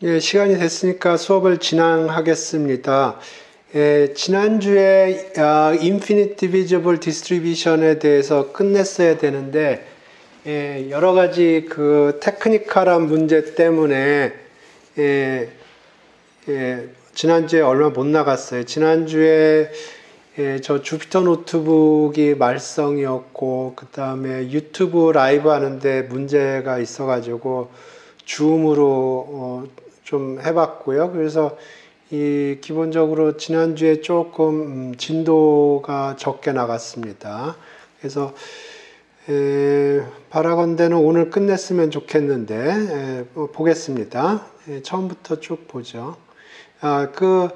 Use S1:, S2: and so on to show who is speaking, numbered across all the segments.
S1: 예, 시간이 됐으니까 수업을 진행하겠습니다. 예, 지난주에 Infinite Divisible Distribution에 대해서 끝냈어야 되는데 여러 가지 그 테크니컬한 문제 때문에 지난주에 얼마 못 나갔어요. 지난주에 저 주피터 노트북이 말썽이었고 그 다음에 유튜브 라이브 하는데 문제가 있어가지고 줌으로 좀 해봤고요. 그래서 기본적으로 지난주에 조금 진도가 적게 나갔습니다. 그래서 바라건대는 오늘 끝냈으면 좋겠는데 보겠습니다. 처음부터 쭉 보죠. 그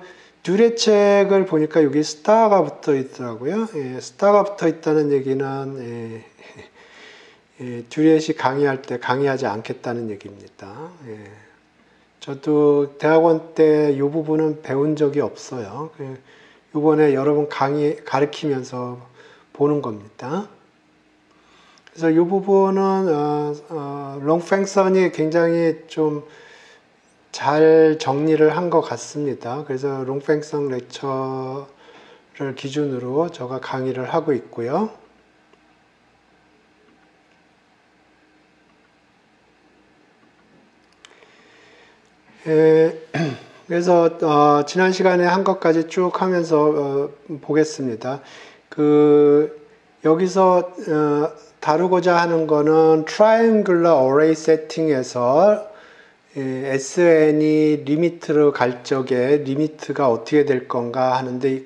S1: 듀레 책을 보니까 여기 스타가 붙어 있더라고요. 스타가 붙어 있다는 얘기는 듀렛이 강의할 때 강의하지 않겠다는 얘기입니다. 저도 대학원 때 이 부분은 배운 적이 없어요. 이번에 여러분 가르치면서 보는 겁니다. 그래서 이 부분은 롱팽선이 굉장히 좀 잘 정리를 한 것 같습니다. 그래서 롱팽선 렉처를 기준으로 제가 강의를 하고 있고요. 그래서 지난 시간에 한 것까지 쭉 하면서 보겠습니다. 여기서 다루고자 하는 거는 Triangular Array Setting에서 SN이 리미트로 갈 적에 리미트가 어떻게 될 건가 하는데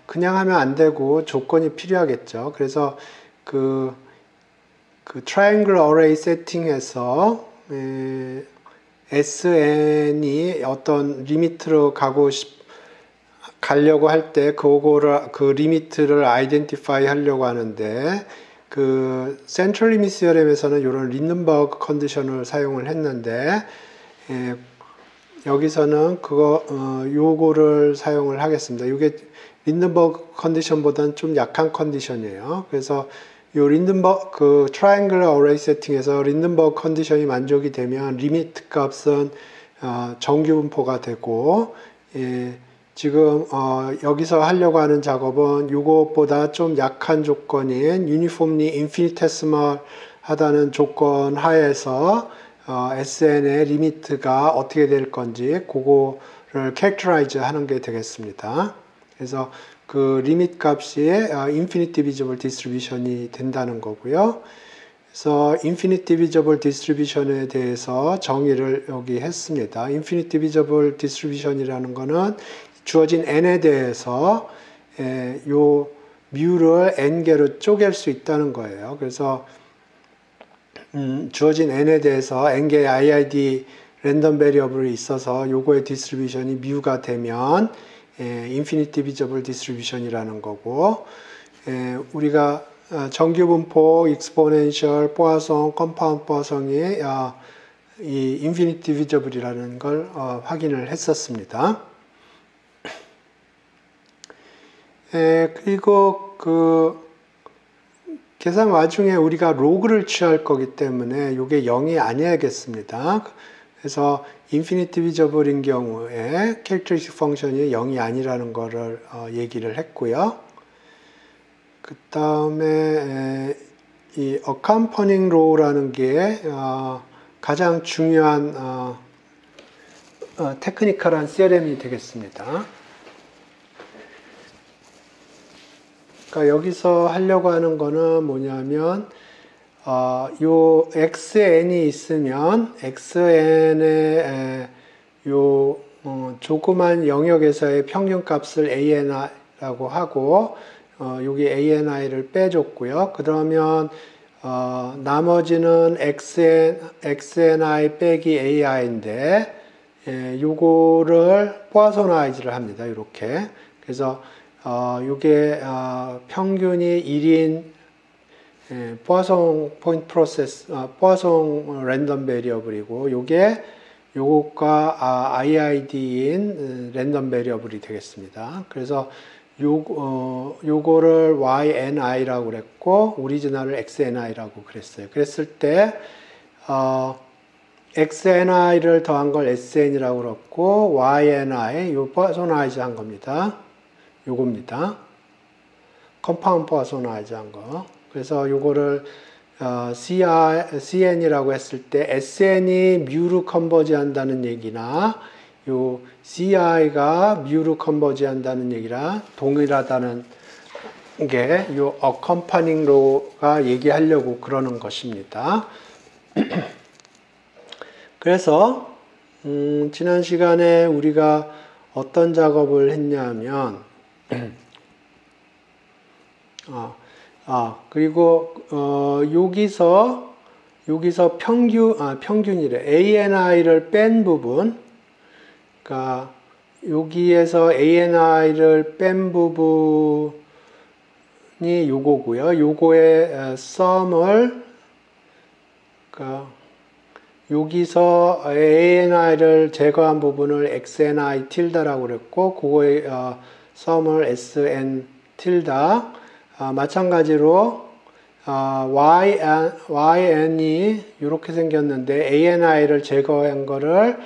S1: 그냥 하면 안 되고 조건이 필요하겠죠. 그래서 그 Triangular Array Setting에서 SN이 어떤 리미트로 가려고 할 때 그 리미트를 아이덴티파이 하려고 하는데 센트럴 리미트 시어렘에서는 이런 린덴버그 컨디션을 사용을 했는데 여기서는 요거를 사용을 하겠습니다. 이게 린덴버그 컨디션보다는 좀 약한 컨디션이에요. 그래서 트라이앵글러 어레이 세팅에서 린덴버그 컨디션이 만족이 되면 리미트 값은 정규분포가 되고 지금 여기서 하려고 하는 작업은 이것보다 좀 약한 조건인 유니폼리 인피니테스멀 하다는 조건 하에서 SN의 리미트가 어떻게 될 건지 그거를 캐릭터라이즈 하는 게 되겠습니다. 그래서 그 리미트 값이 인피니트 디비저블 디스트리뷰션이 된다는 거고요. 그래서 인피니트 디비저블 디스트리뷰션에 대해서 정의를 여기 했습니다. 인피니트 디비저블 디스트리뷰션이라는 거는 주어진 n에 대해서 요 뮤를 n개로 쪼갤 수 있다는 거예요. 그래서 주어진 n에 대해서 n개의 IID 랜덤 베리어블이 있어서 요거의 디스트리뷰션이 뮤가 되면 인피니트 디비저블 디스트리뷰션이라는 거고 우리가 정규분포, 익스포넨셜, 포화성, 컴파운드 포화성이 이 인피니트 디비저블이라는 걸 확인을 했었습니다. 그리고 계산 와중에 우리가 로그를 취할 거기 때문에 이게 0이 아니야겠습니다. 그래서 인피니트 디비저블인 경우에 캐릭터리스틱 펑션이 0이 아니라는 거를 얘기를 했고요. 그 다음에 이 accompanying row라는 게 가장 중요한 테크니컬한 시어렘이 되겠습니다. 그러니까 여기서 하려고 하는 거는 뭐냐면 요 xn이 있으면 xn의 요 조그만 영역에서의 평균값을 ANI라고 하고 여기 ANI를 빼줬고요. 그러면 나머지는 XNI 빼기 AI인데 요거를 포화소나이즈를 합니다. 이렇게. 그래서 요게 평균이 1인 포화송 포인트 프로세스, 포화송 랜덤 베리어블이고 요것과 IID인 랜덤 베리어블이 되겠습니다. 그래서 요거를 YNI라고 그랬고 오리지널을 XNI라고 그랬어요. 그랬을 때 xni를 더한 걸 sn이라고 그랬고 yni 요 퍼소나이즈 한 겁니다. 요겁니다. 컴파운드 퍼소나이즈 한 거. 그래서 요거를 CN이라고 했을 때 SN이 뮤로 컨버지 한다는 얘기나 요 CI가 뮤로 컨버지 한다는 얘기랑 동일하다는 게 요 accompanying law가 얘기하려고 그러는 것입니다. 그래서 지난 시간에 우리가 어떤 작업을 했냐면 그리고 여기서 평균이래. ANI를 뺀 부분, 그러니까 여기에서 ANI를 뺀 부분이 요거고요. 요거의 sum을, 그러니까 여기서 ANI를 제거한 부분을 XNI tilda라고 그랬고, 그거의 sum을 SN tilda. 마찬가지로 YN이 이렇게 생겼는데 ANI를 제거한 거를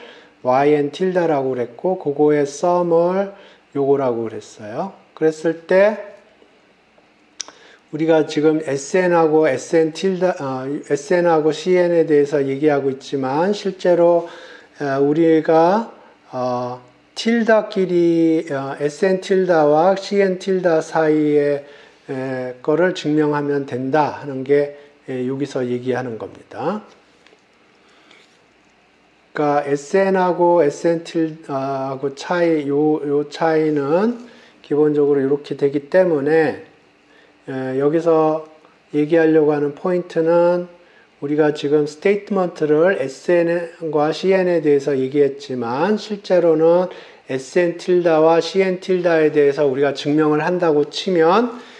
S1: YN tilda라고 그랬고 그거의 sum을 요거라고 그랬어요. 그랬을 때 우리가 지금 SN하고 SN하고 CN에 대해서 얘기하고 있지만 실제로 우리가 틸다끼리 SN 틸다와 CN 틸다 사이에 거를 증명하면 된다 하는 게 여기서 얘기하는 겁니다. 그러니까 SN하고 SN 틸하고 차이, 요 차이는 기본적으로 이렇게 되기 때문에 여기서 얘기하려고 하는 포인트는 우리가 지금 스테이트먼트를 SN과 CN에 대해서 얘기했지만 실제로는 SN 틸다와 CN 틸다에 대해서 우리가 증명을 한다고 치면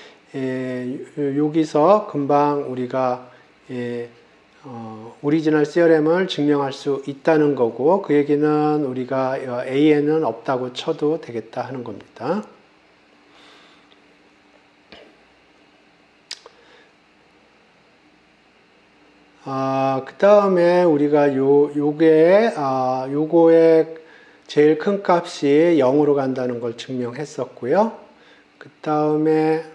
S1: 여기서 금방 우리가 오리지널 시어렘을 증명할 수 있다는 거고 그 얘기는 우리가 AN은 없다고 쳐도 되겠다 하는 겁니다. 그 다음에 우리가 요거의 제일 큰 값이 0으로 간다는 걸 증명했었고요. 그 다음에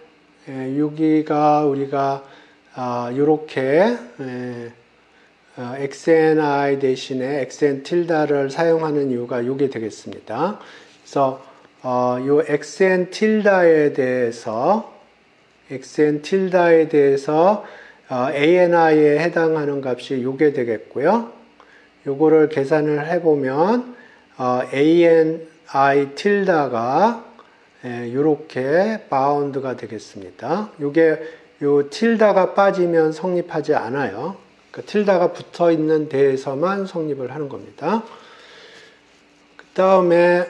S1: 여기가 우리가 요렇게 XNI 대신에 XN 틸다를 사용하는 이유가 요게 되겠습니다. 그래서 요 XN 틸다에 대해서 ANI에 해당하는 값이 요게 되겠고요. 요거를 계산을 해보면 ANI 틸다가 요렇게 바운드가 되겠습니다. 요게 요 틸다가 빠지면 성립하지 않아요. 그러니까 틸다가 붙어 있는 데에서만 성립을 하는 겁니다. 그 다음에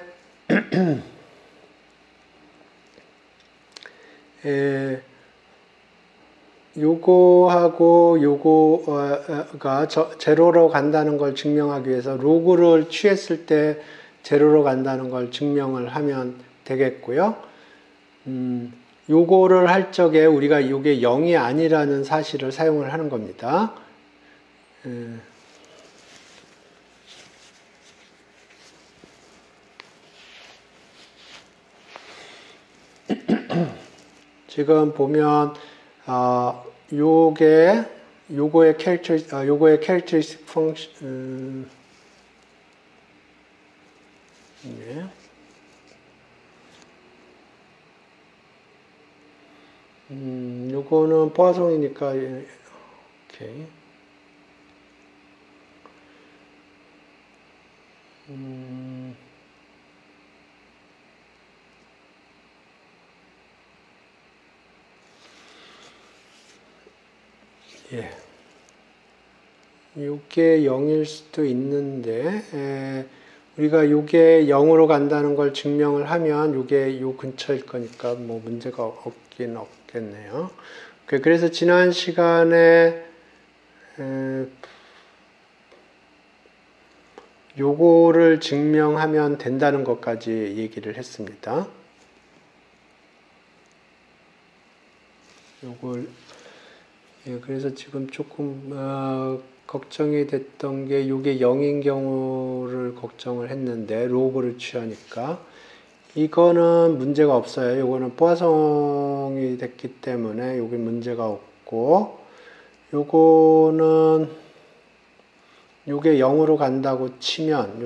S1: 요거하고 요거가 제로로 간다는 걸 증명하기 위해서 로그를 취했을 때 제로로 간다는 걸 증명을 하면 되겠고요. 요거를 할 적에 우리가 요게 0이 아니라는 사실을 사용을 하는 겁니다. 지금 보면 요거의 characteristic function 네. 요거는 포화송이니까 오케이. 예. 요게 0일 수도 있는데 우리가 요게 0으로 간다는 걸 증명을 하면 요게 요 근처일 거니까 뭐 문제가 없긴 없겠네요. 그래서 지난 시간에 요거를 증명하면 된다는 것까지 얘기를 했습니다. 요걸 예, 그래서 지금 조금 걱정이 됐던 게 이게 0인 경우를 걱정을 했는데 로그를 취하니까 이거는 문제가 없어요. 이거는 포화성이 됐기 때문에 여기 문제가 없고 요거는 요게 0으로 간다고 치면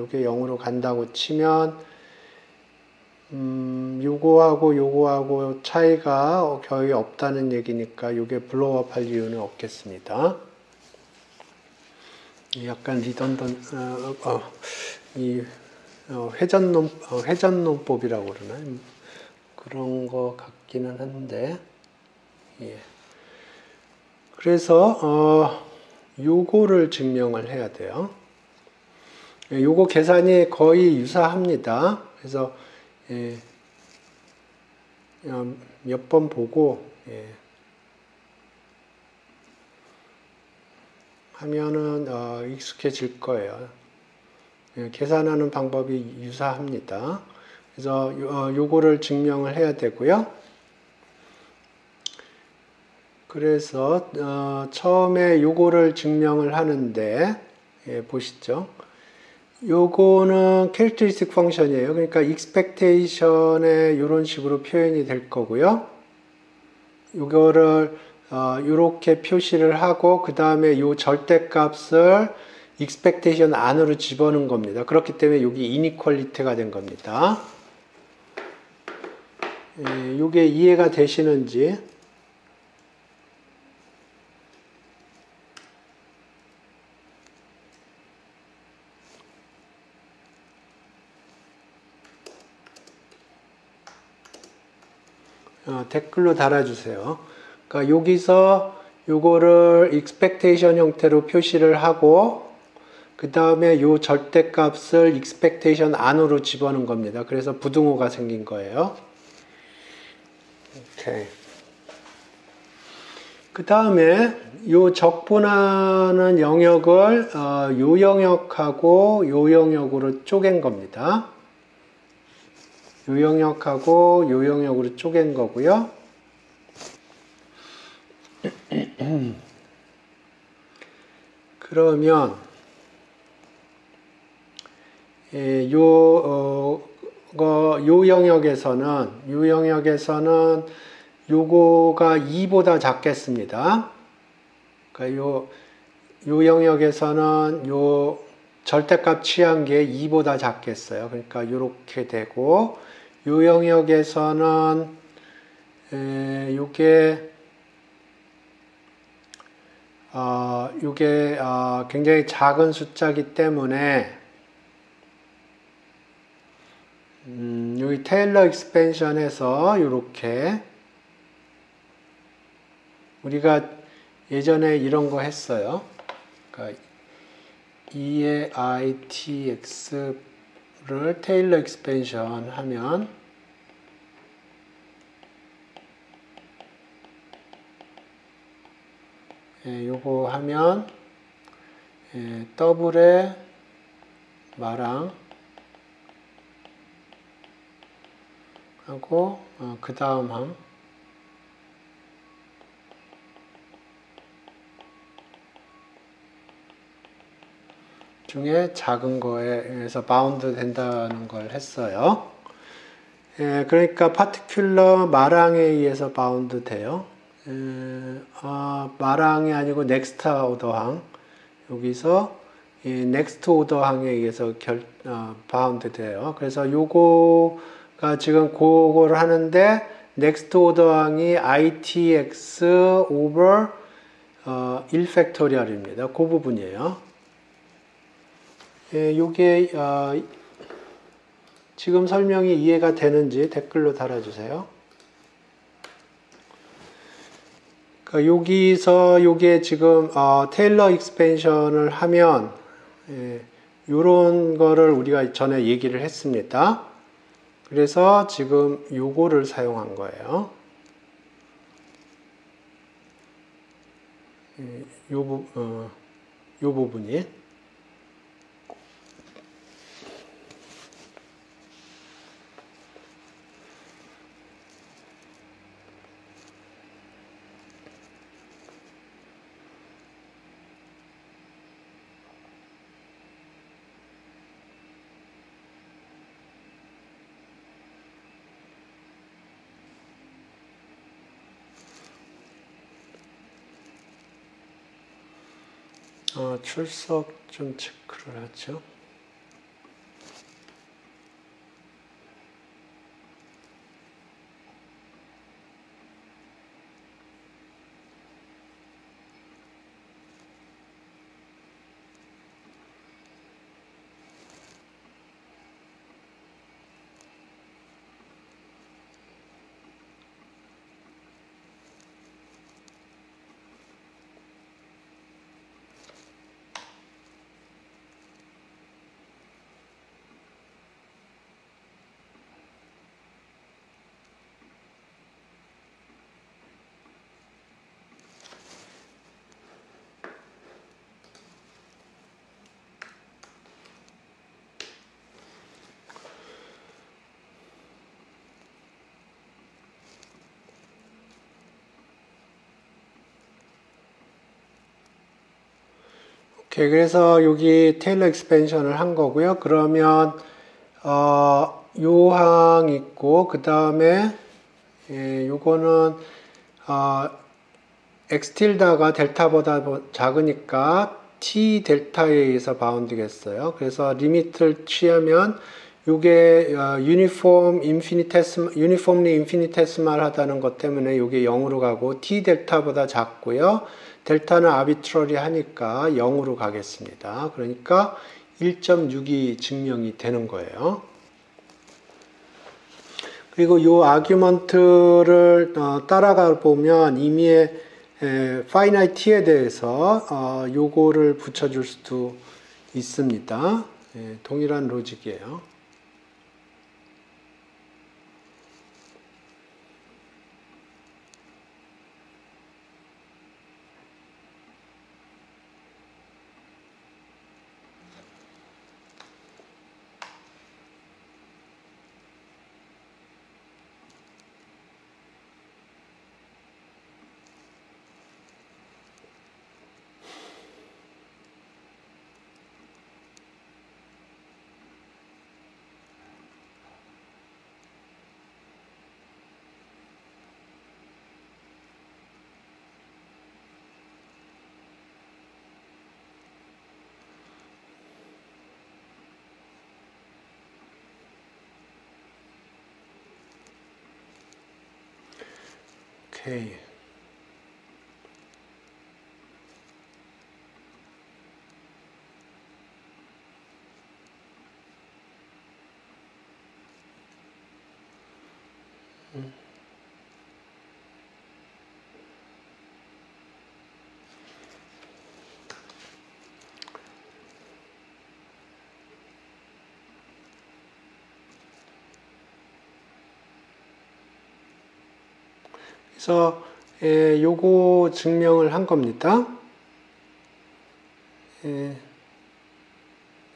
S1: 요거하고 차이가 거의 없다는 얘기니까 요게 블로우업 할 이유는 없겠습니다. 약간 회전론법이라고 그러나 그런 거 같기는 한데, 예. 그래서 요거를 증명을 해야 돼요. 요거 계산이 거의 유사합니다. 그래서 몇 번 보고 하면은 익숙해질 거예요. 계산하는 방법이 유사합니다. 그래서 요거를 증명을 해야 되고요. 그래서 처음에 요거를 증명을 하는데 보시죠. 요거는 캐릭터리스틱 펑션이에요. 그러니까 expectation에 이런 식으로 표현이 될 거고요. 요거를 이렇게 표시를 하고 그 다음에 요 절대값을 expectation 안으로 집어넣은 겁니다. 그렇기 때문에 여기 inequality가 된 겁니다. 요게 이해가 되시는지? 댓글로 달아주세요. 그러니까 여기서 요거를 expectation 형태로 표시를 하고 그 다음에 요 절대값을 expectation 안으로 집어넣은 겁니다. 그래서 부등호가 생긴 거예요. 오케이. 그 다음에 요 적분하는 영역을 요 영역하고 요 영역으로 쪼갠 겁니다. 요 영역하고 요 영역으로 쪼갠 거고요. 그러면 요 영역에서는 요거가 2보다 작겠습니다. 그러니까 요 영역에서는 요 절대값 취한 게 2보다 작겠어요. 그러니까 요렇게 되고 요 영역에서는 요게 굉장히 작은 숫자이기 때문에 여기 테일러 익스펜션에서 이렇게 우리가 예전에 이런 거 했어요. 그러니까 2의 itx를 테일러 익스펜션 하면 요거 하면 더블의 마랑 하고 그 다음 항 중에 작은 거에서 바운드 된다는 걸 했어요. 그러니까 파티큘러 마랑에 의해서 바운드 돼요. 마랑이 아니고 넥스트 오더 항 여기서 넥스트 오더 항에 의해서 바운드 돼요. 그래서 요거가 지금 그거를 하는데 넥스트 오더 항이 itx over 1팩토리얼입니다. 그 부분이에요. 요게 지금 설명이 이해가 되는지 댓글로 달아주세요. 그러니까 여기서 요게 지금 테일러 익스펜션을 하면 요런 거를 우리가 전에 얘기를 했습니다. 그래서 지금 요거를 사용한 거예요. 요 부분이 출석 좀 체크를 하죠. 오케이, 그래서 여기 테일러 익스펜션을 한 거고요. 그러면 요 항 있고 그 다음에 요거는 x 틸다가 델타보다 작으니까 t 델타에 의해서 바운드겠어요. 그래서 리미트를 취하면 요게 유니폼리 인피니테스말하다는 것 때문에 요게 0으로 가고 t 델타보다 작고요. 델타는 아비트러리 하니까 0으로 가겠습니다. 그러니까 1.6이 증명이 되는 거예요. 그리고 이 아규먼트를 따라가 보면 이미의 finite t에 대해서 요거를 붙여줄 수도 있습니다. 동일한 로직이에요. 오케이. 그래서 요거 증명을 한 겁니다.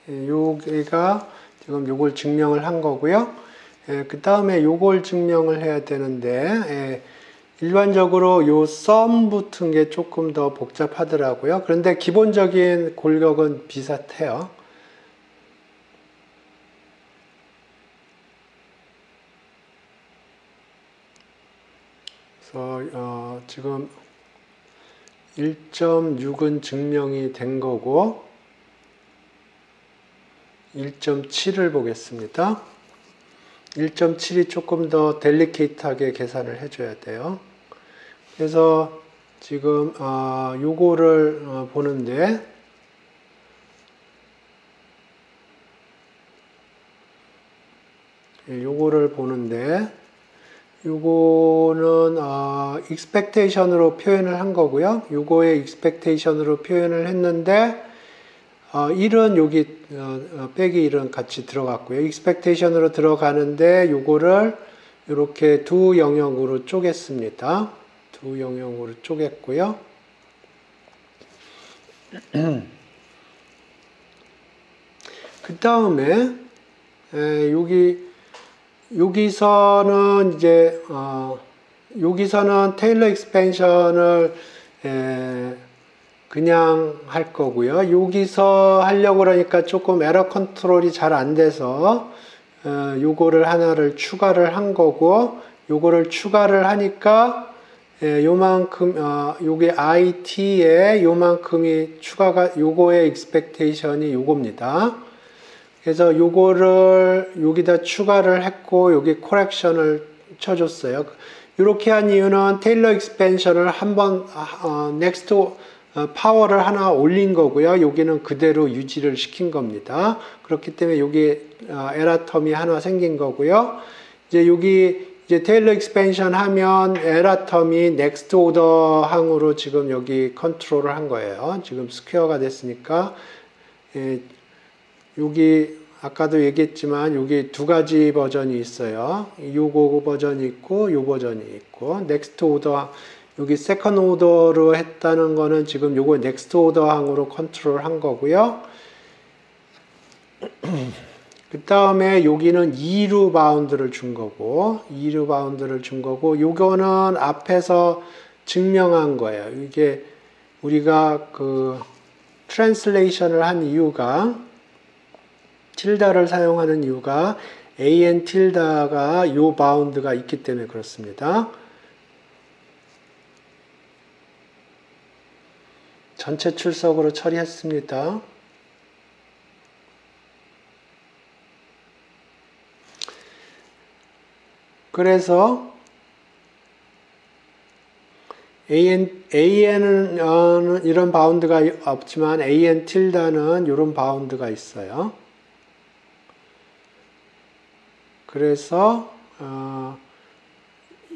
S1: 요게가 지금 요걸 증명을 한 거고요. 그 다음에 요걸 증명을 해야 되는데 일반적으로 요 썸 붙은 게 조금 더 복잡하더라고요. 그런데 기본적인 골격은 비슷해요. 그래서 지금 1.6은 증명이 된 거고 1.7을 보겠습니다. 1.7이 조금 더 델리케이트하게 계산을 해줘야 돼요. 그래서 지금 요거를 보는데 요거는 expectation으로 표현을 한 거고요. 요거의 expectation으로 표현을 했는데 1은 여기 빼기 1은 같이 들어갔고요. expectation으로 들어가는데 요거를 이렇게 두 영역으로 쪼갰습니다. 두 영역으로 쪼갰고요. 그 다음에 여기서는 이제 여기서는 테일러 익스펜션을 그냥 할 거고요. 여기서 하려고 그러니까 조금 에러 컨트롤이 잘 안 돼서 요거를 하나를 추가를 한 거고, 요거를 추가를 하니까 요만큼, 요게 IT에 요만큼이 추가가, 요거의 expectation이 요겁니다. 그래서 요거를 여기다 추가를 했고, 여기 correction을 쳐줬어요. 이렇게 한 이유는 테일러 익스펜션을 한번, next 파워를 하나 올린 거고요. 여기는 그대로 유지를 시킨 겁니다. 그렇기 때문에 여기 에러 텀이 하나 생긴 거고요. 이제 여기 이제 테일러 익스펜션 하면 에러 텀이 넥스트 오더 항으로 지금 여기 컨트롤을 한 거예요. 지금 스퀘어가 됐으니까 여기 아까도 얘기했지만 여기 두 가지 버전이 있어요. 요거 버전이 있고 요 버전이 있고 넥스트 오더 여기 세컨드 오더로 했다는 거는 지금 요거 넥스트 오더 항으로 컨트롤 한 거고요. 그 다음에 여기는 2루 바운드를 준 거고, 2루 바운드를 준 거고, 요거는 앞에서 증명한 거예요. 이게 우리가 그 트랜슬레이션을 한 이유가, 틸다를 사용하는 이유가 an 틸다가 요 바운드가 있기 때문에 그렇습니다. 전체 출석으로 처리했습니다. 그래서 AN은 이런 바운드가 없지만 AN 틸다는 이런 바운드가 있어요. 그래서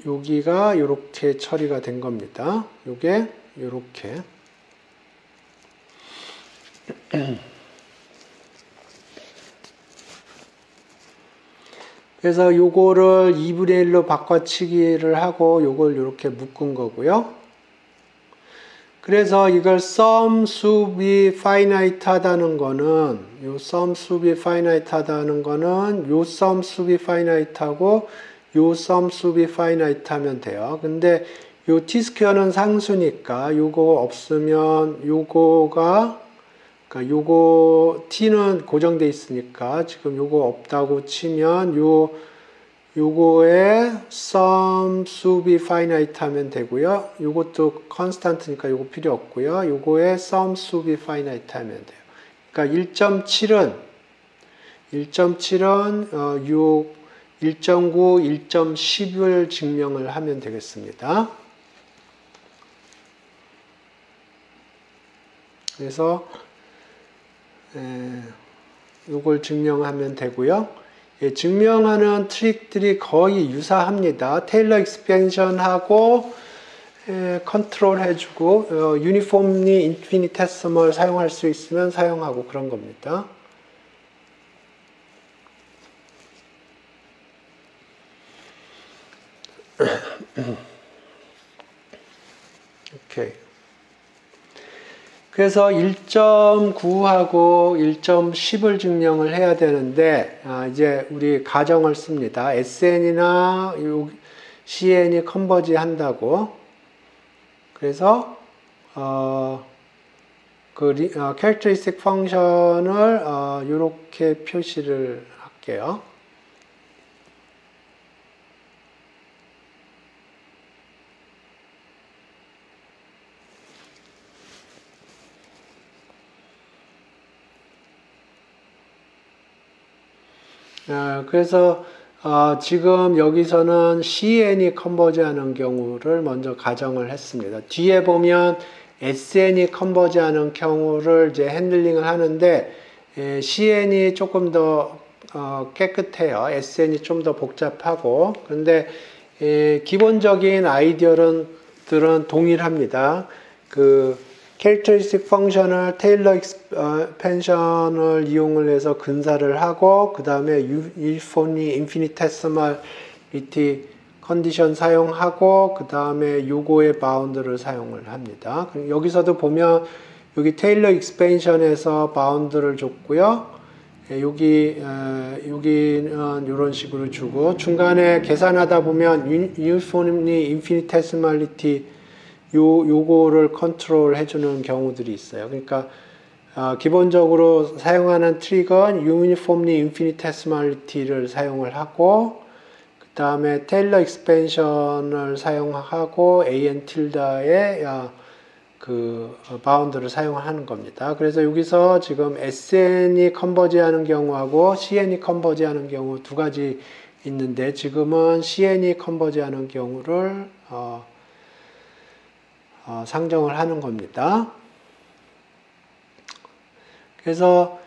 S1: 여기가 이렇게 처리가 된 겁니다. 요게 이렇게. 그래서 요거를 2분의 1로 바꿔치기를 하고 요걸 이렇게 묶은 거고요. 그래서 이걸 sum 수비 finite 하다는 거는 요 sum 수비 finite 하다는 거는 요 sum 수비 finite 하고 요 sum 수비 finite 하면 돼요. 근데 요 t-square는 상수니까 요거 없으면 요거가 그러니까 요거 t는 고정돼 있으니까 지금 요거 없다고 치면 요거에 sum 수비 finite 하면 되고요. 요것도 constant니까 요거 필요 없고요. 요거에 sum 수비 finite 하면 돼요. 그러니까 1.7은 6, 1.9, 1.10을 증명을 하면 되겠습니다. 그래서 이걸 증명하면 되고요. 증명하는 트릭들이 거의 유사합니다. 테일러 익스펜션하고 컨트롤 해주고 유니폼리 인피니테시멀 사용할 수 있으면 사용하고 그런 겁니다. 오케이. 그래서 1.9하고 1.10을 증명을 해야 되는데 이제 우리 가정을 씁니다. SN이나 CN이 컨버지 한다고. 그래서 characteristic 펑션을 이렇게 표시를 할게요. 그래서 지금 여기서는 CN이 컨버지하는 경우를 먼저 가정을 했습니다. 뒤에 보면 SN이 컨버지하는 경우를 이제 핸들링을 하는데 CN이 조금 더 깨끗해요. SN이 좀 더 복잡하고 그런데 기본적인 아이디어들은 동일합니다. 캐릭터리스틱 펑션을 테일러 익스펜션을 이용을 해서 근사를 하고 그 다음에 유니폼리 인피니테시멀리티 컨디션 사용하고 그 다음에 요거의 바운드를 사용을 합니다. 여기서도 보면 여기 테일러 익스펜션에서 바운드를 줬고요. 여기는 이런 식으로 주고 중간에 계산하다 보면 유니폼리 인피니테시멀리티 요거를 컨트롤 해주는 경우들이 있어요. 그러니까 기본적으로 사용하는 트릭은 Uniformly Infinitesimality를 사용을 하고 그 다음에 테일러 익스펜션을 사용하고 an 틸다의 그 바운드를 사용하는 겁니다. 그래서 여기서 지금 sn이 컨버지하는 경우하고 cn이 컨버지하는 경우 두 가지 있는데 지금은 cn이 컨버지하는 경우를 상정을 하는 겁니다. 그래서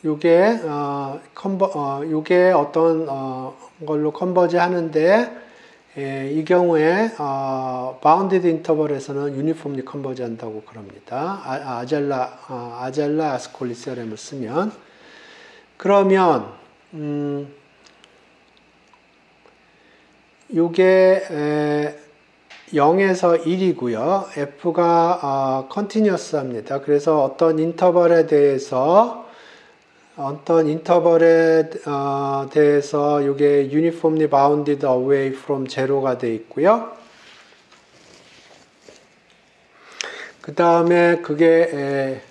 S1: 요게 어떤 걸로 컨버지 하는데 이 경우에 바운디드 인터벌에서는 유니폼리 컨버지 한다고 그럽니다. 아젤라 아스콜리 세렘을 쓰면 그러면 요게 0에서 1이고요. f가 컨티뉴어스 합니다. 그래서 어떤 인터벌에 대해서 이게 uniformly bounded away from zero가 되어 있고요. 그 다음에 그게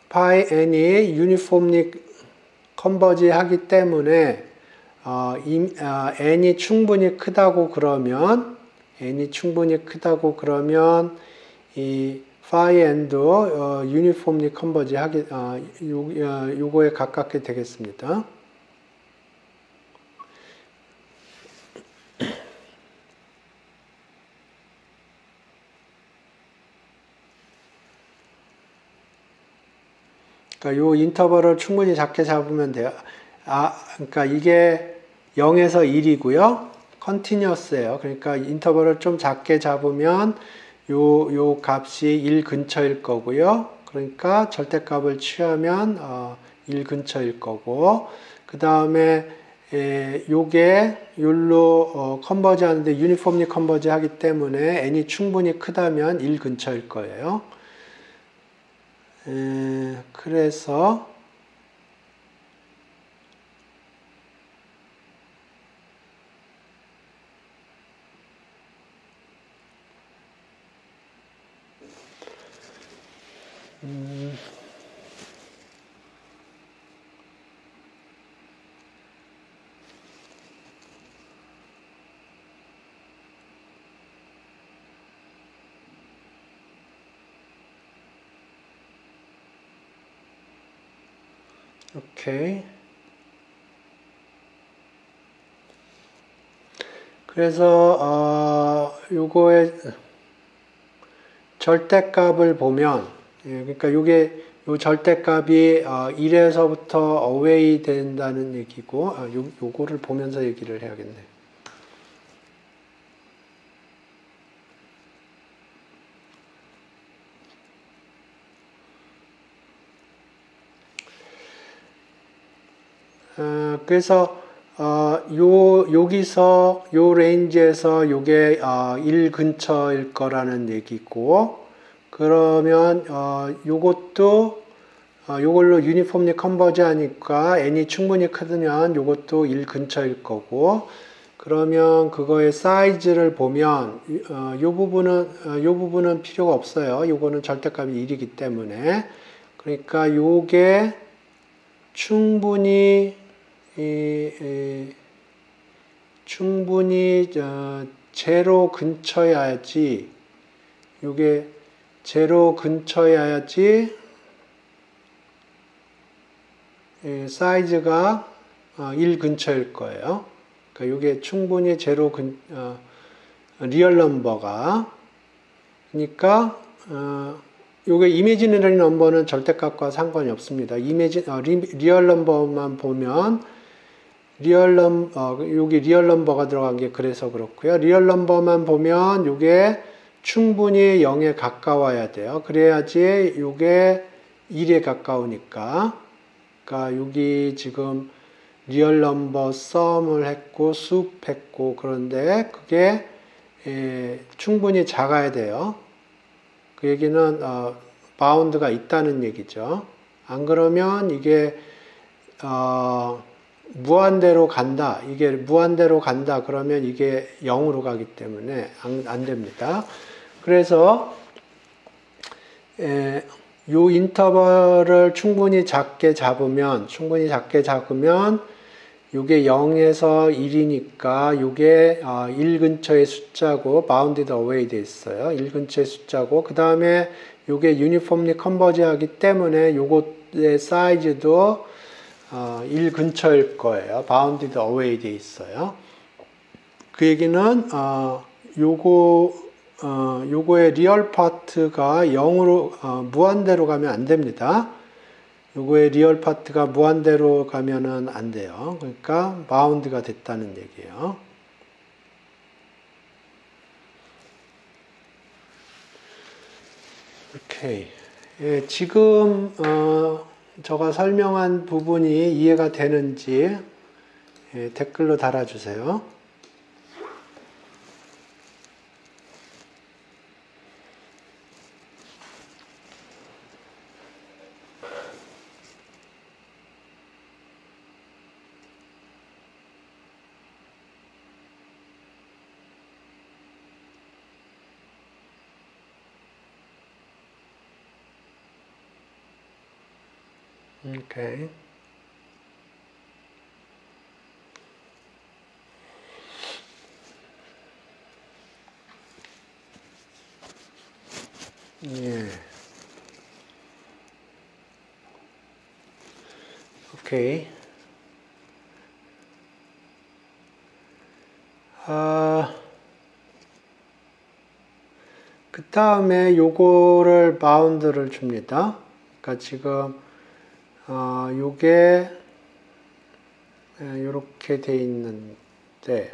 S1: phi n이 uniformly converge 하기 때문에 n이 충분히 크다고 그러면 이 phi n도 uniformly converge 하기 요거에 가깝게 되겠습니다. 그러니까 요 인터벌을 충분히 작게 잡으면 돼요. 그러니까 이게 0에서 1이고요. 컨티뉴어스예요. 그러니까 인터벌을 좀 작게 잡으면 요 값이 1 근처일 거고요. 그러니까 절대값을 취하면 1 근처일 거고, 그 다음에 요게 율로 컨버지 하는데 유니폼리 컨버지 하기 때문에 n이 충분히 크다면 1 근처일 거예요. 그래서 오케이. 그래서 요거의 절대값을 보면, 그러니까 요게 요 절대값이 1에서부터 away 된다는 얘기고, 요거를 보면서 얘기를 해야겠네. 그래서 여기서 요 레인지에서 요게 1 근처일 거라는 얘기고, 그러면 요것도 요걸로 유니폼리 컨버지 하니까 n이 충분히 크면 요것도 1 근처일 거고, 그러면 그거의 사이즈를 보면 요 부분은 필요가 없어요. 요거는 절대값이 1이기 때문에. 그러니까 요게 충분히 제로 근처여야지, 요게 제로 근처여야지 사이즈가 1 근처일 거예요. 그러니까 요게 충분히 제로 리얼 넘버가, 그러니까 요게 이미지너리 넘버는 절대값과 상관이 없습니다. 리얼 넘버만 보면 여기 리얼 넘버가 들어간 게 그래서 그렇고요. 리얼 넘버만 보면 요게 충분히 0에 가까워야 돼요. 그래야지 요게 1에 가까우니까. 그러니까 여기 지금 리얼 넘버 썸을 했고 수했고, 그런데 그게 충분히 작아야 돼요. 그 얘기는 바운드가 있다는 얘기죠. 안 그러면 이게 무한대로 간다. 이게 무한대로 간다. 그러면 이게 0으로 가기 때문에 안 됩니다. 그래서 요 인터벌을 충분히 작게 잡으면 요게 0에서 1이니까 요게 1 근처의 숫자고 bounded away 돼 있어요. 1 근처의 숫자고 그 다음에 요게 uniformly converge 하기 때문에 요것의 사이즈도 1 근처일 거예요. bounded away 돼 있어요. 그 얘기는 요거의 리얼 파트가 0으로 무한대로 가면 안 됩니다. 요거의 리얼 파트가 무한대로 가면은 안 돼요. 그러니까 바운드가 됐다는 얘기예요. 오케이. 예, 지금 제가 설명한 부분이 이해가 되는지 댓글로 달아주세요. 오케이. 예. 오케이. 그 다음에 요거를 바운드를 줍니다. 그러니까 지금 요게 요렇게 돼 있는데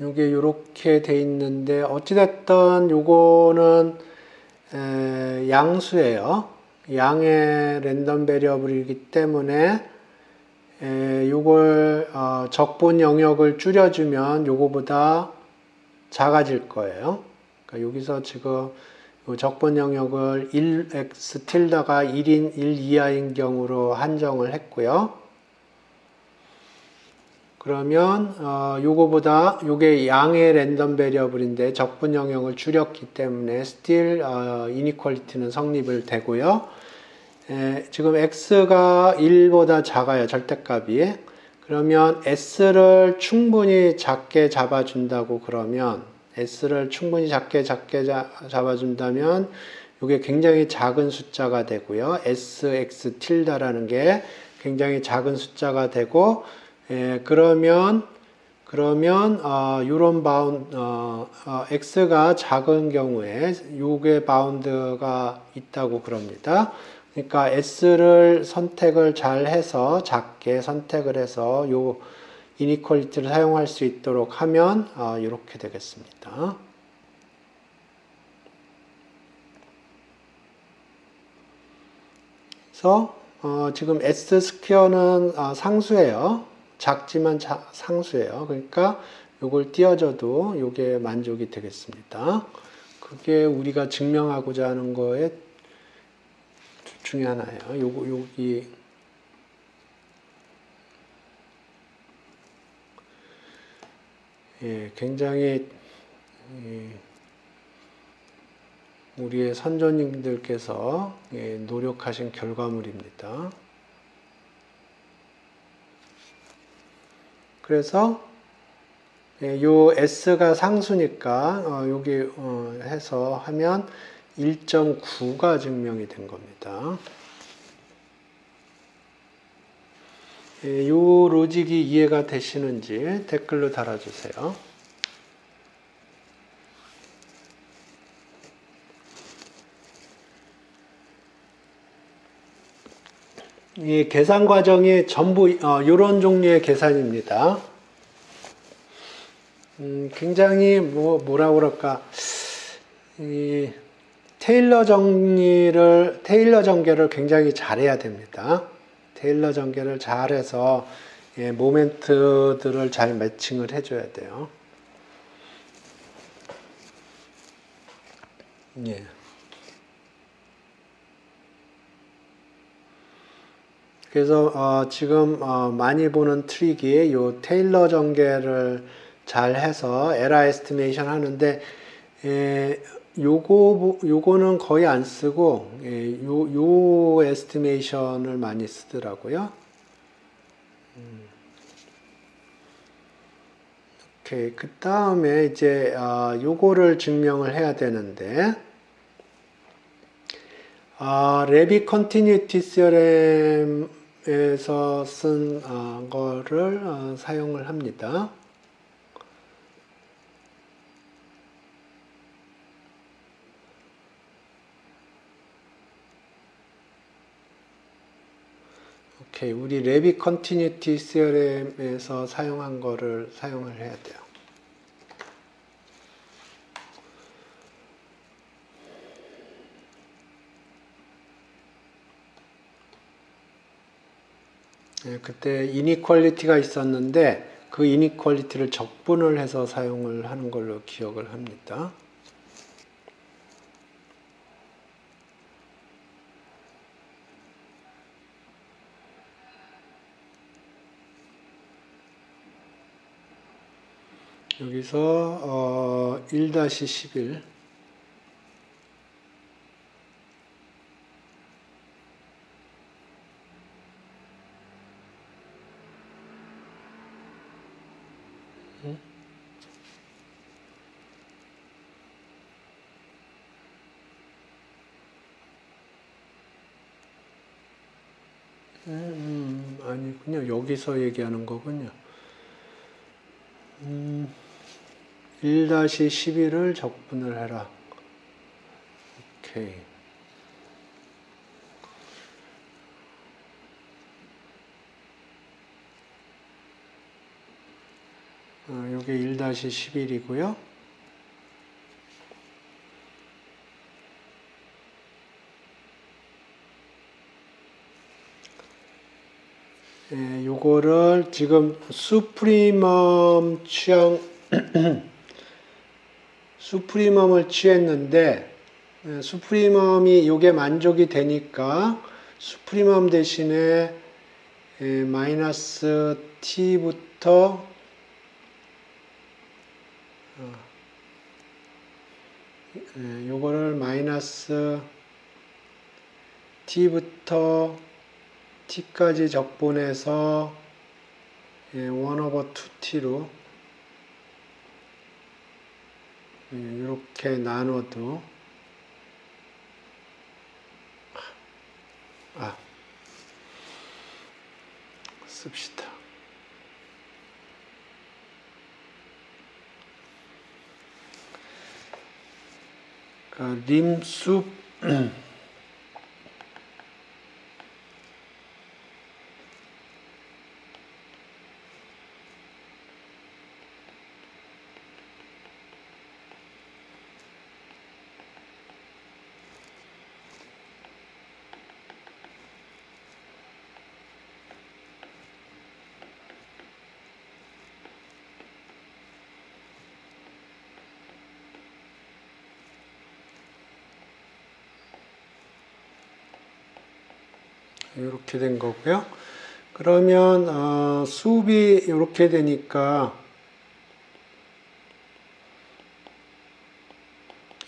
S1: 요게 요렇게 돼 있는데 어찌됐든 요거는 양수예요. 양의 랜덤 베리어블이기 때문에 요걸 적분 영역을 줄여주면 요거보다 작아질 거예요. 그러니까 여기서 지금 요 적분 영역을 1x 틸다가 1인 1 이하인 경우로 한정을 했고요. 그러면 요거보다 요게 양의 랜덤 베리어블인데 적분 영역을 줄였기 때문에 still inequality는 성립을 되고요. 지금 x가 1보다 작아요. 절대값이. 그러면 s를 충분히 작게 잡아준다고 그러면 s를 충분히 작게 잡아준다면 이게 굉장히 작은 숫자가 되고요. sx 틸다라는 게 굉장히 작은 숫자가 되고 그러면 이런 바운드 x가 작은 경우에 요게 바운드가 있다고 그럽니다. 그러니까 s를 선택을 잘 해서 작게 선택을 해서 요 이니퀄리티를 사용할 수 있도록 하면 이렇게 되겠습니다. 그래서 지금 s 스퀘어는 상수예요. 작지만 상수예요. 그러니까 요걸 띄워줘도 요게 만족이 되겠습니다. 그게 우리가 증명하고자 하는 거에 중에 하나예요. 여기 굉장히 우리의 선조님들께서 노력하신 결과물입니다. 그래서 요 S가 상수니까 여기 해서 하면 1.9가 증명이 된 겁니다. 요 로직이 이해가 되시는지 댓글로 달아주세요. 이 계산 과정이 전부 이런 종류의 계산입니다. 굉장히 뭐라고 그럴까, 이 테일러 전개를 굉장히 잘해야 됩니다. 테일러 전개를 잘해서 모멘트들을 잘 매칭을 해줘야 돼요. 예. 그래서 지금 많이 보는 트릭이 요 테일러 전개를 잘 해서 에러 에스티메이션 하는데, 요거는 거의 안 쓰고, 요 에스티메이션을 많이 쓰더라고요. 오케이. 그 다음에 이제, 요거를 증명을 해야 되는데, 레빗 컨티뉴티 시어렘에서 쓴 거를 사용을 합니다. 오케이, 우리 레빗 컨티뉴티 시어렘에서 사용한 거를 사용을 해야 돼요. 그때 이니퀄리티가 있었는데 그 이니퀄리티를 적분을 해서 사용을 하는 걸로 기억을 합니다. 여기서 1-11 아니군요. 여기서 얘기하는 거군요. 1-11을 적분을 해라. 오케이. 요게 1-11이고요. 요거를 지금 수프리멈 수프리멈을 취했는데, 수프리멈이 요게 만족이 되니까 수프리멈 대신에 마이너스 t부터 요거를 마이너스 t부터 t까지 적분해서 1/2t로 이렇게 나눠도 씁시다. 그러니까 림숲 이렇게 된 거고요. 그러면 수업이 이렇게 되니까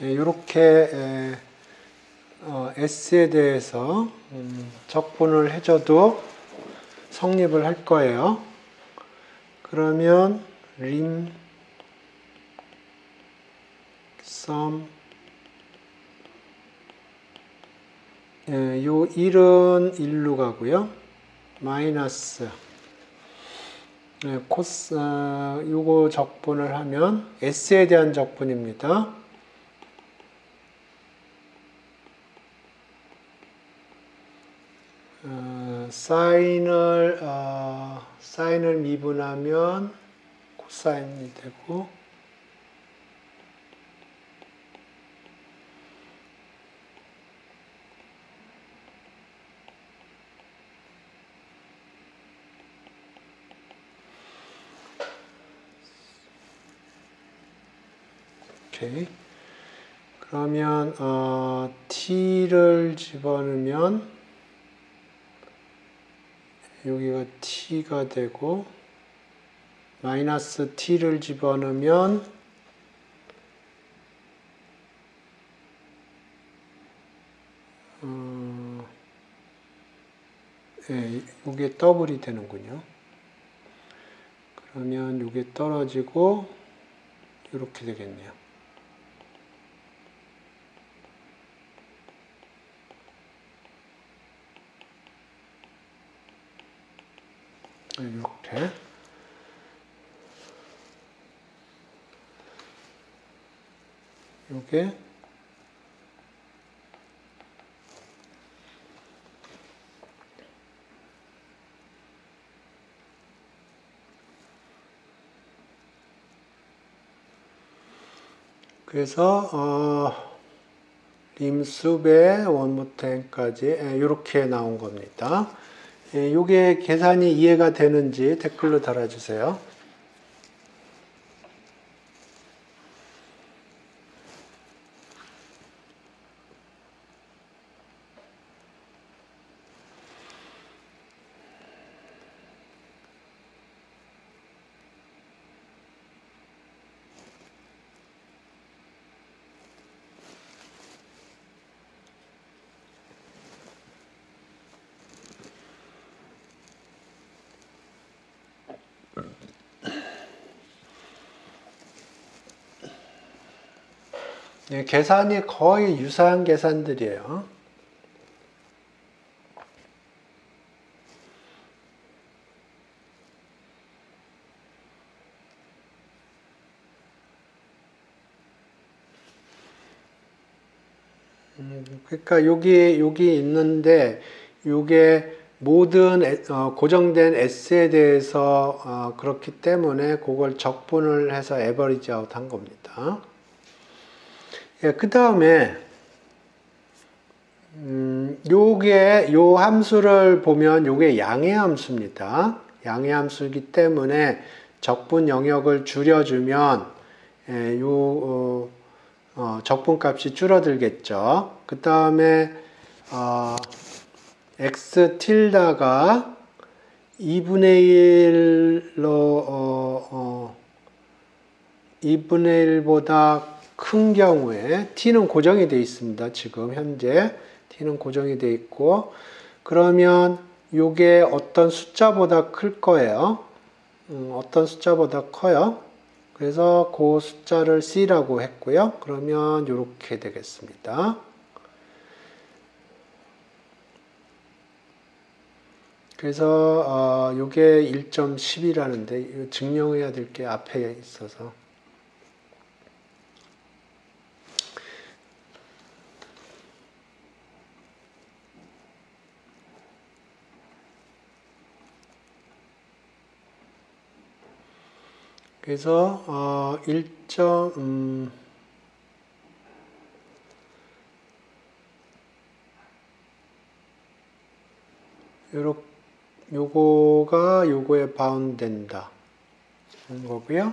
S1: 이렇게 S에 대해서 적분을 해줘도 성립을 할 거예요. 그러면 림 sum 요 1은 1로 가고요. 마이너스 코스 요거 적분을 하면 S에 대한 적분입니다. 사인을 미분하면 코사인이 되고 오케이. 그러면 t를 집어넣으면 여기가 t가 되고 마이너스 t를 집어넣으면 예, 이게 더블이 되는군요. 그러면 이게 떨어지고 이렇게 되겠네요. 이렇게. 요게 그래서 림숲의 원모텐까지 이렇게 나온 겁니다. 이게 계산이 이해가 되는지 댓글로 달아주세요. 네, 계산이 거의 유사한 계산들이에요. 그러니까 여기 있는데 요게 모든 고정된 S에 대해서 그렇기 때문에 그걸 적분을 해서 에버리지 아웃 한 겁니다. 예, 그 다음에 요 함수를 보면 요게 양의 함수입니다. 양의 함수이기 때문에 적분 영역을 줄여주면 적분 값이 줄어들겠죠. 그 다음에 x 틸다가 2분의 1보다 큰 경우에 t는 고정이 되어 있습니다. 지금 현재 t는 고정이 되어 있고, 그러면 이게 어떤 숫자보다 클 거예요. 어떤 숫자보다 커요. 그래서 그 숫자를 c라고 했고요. 그러면 이렇게 되겠습니다. 그래서 이게 1.10이라는데 증명해야 될 게 앞에 있어서 그래서 '요거가 요거에 바운드 된다' 하는 거고요.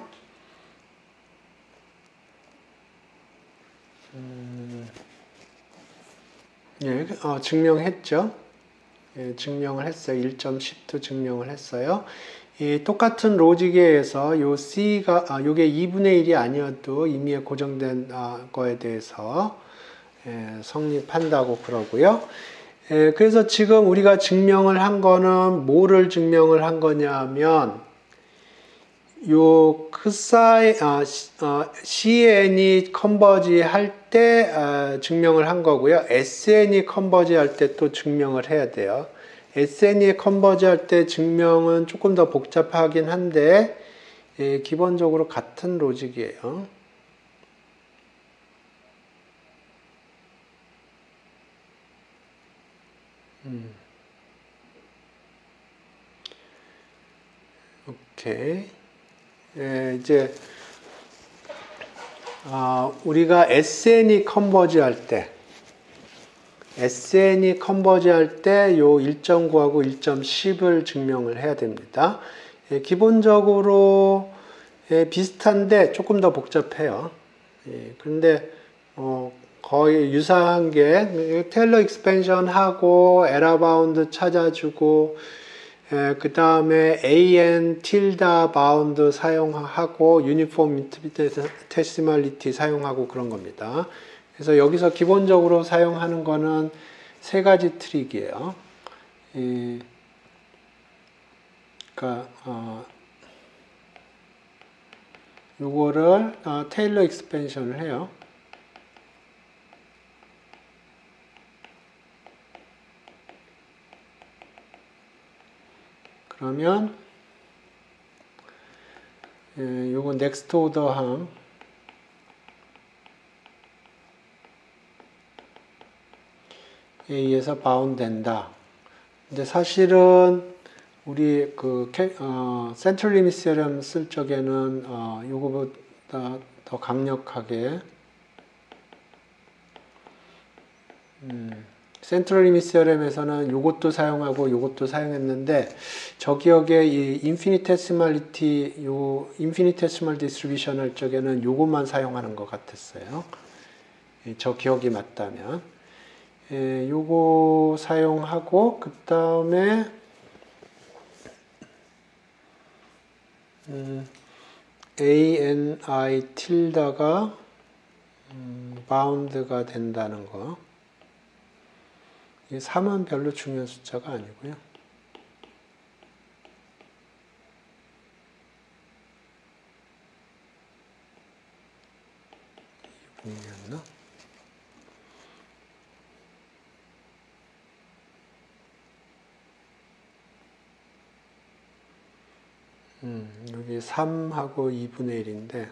S1: 예, 증명했죠. 예, 증명을 했어요. 1.10도 증명을 했어요. 이 똑같은 로직에 의해서 요 C가, 요게 2분의 1이 아니어도 임의에 고정된 거에 대해서 성립한다고 그러고요. 그래서 지금 우리가 증명을 한 거는 뭐를 증명을 한 거냐면 요 CN이 컨버지 할 때 증명을 한 거고요. SN이 컨버지 할 때 또 증명을 해야 돼요. SN이 컨버지 할 때 증명은 조금 더 복잡하긴 한데 기본적으로 같은 로직이에요. 오케이. 이제 우리가 SN이 컨버지 할 때 요 1.9하고 1.10을 증명을 해야 됩니다. 기본적으로 비슷한데 조금 더 복잡해요. 그런데 거의 유사한 게 테일러 익스펜션 하고 에러 바운드 찾아주고 그 다음에 an tilde bound 사용하고 uniform infinitesimality 사용하고 그런 겁니다. 그래서 여기서 기본적으로 사용하는 거는 세 가지 트릭이에요. 그러니까 요거를 테일러 익스펜션을 해요. 그러면 요거 넥스트 오더 항 A에서 바운드 된다. 근데 사실은 우리 센트럴 리밋 세럼 쓸 적에는 요거보다 더 강력하게 센트럴 리밋 세럼에서는 요것도 사용하고 요것도 사용했는데 저 기억에 이 인피니테시멀리티 요 인피니테시멀 디스트리뷰션 할 적에는 요것만 사용하는 것 같았어요. 저 기억이 맞다면 요거 사용하고 그 다음에 ANI tilde가 바운드가 된다는 거. 이 3은 별로 중요한 숫자가 아니고요. 이분이었나? 여기 3하고 2분의 1인데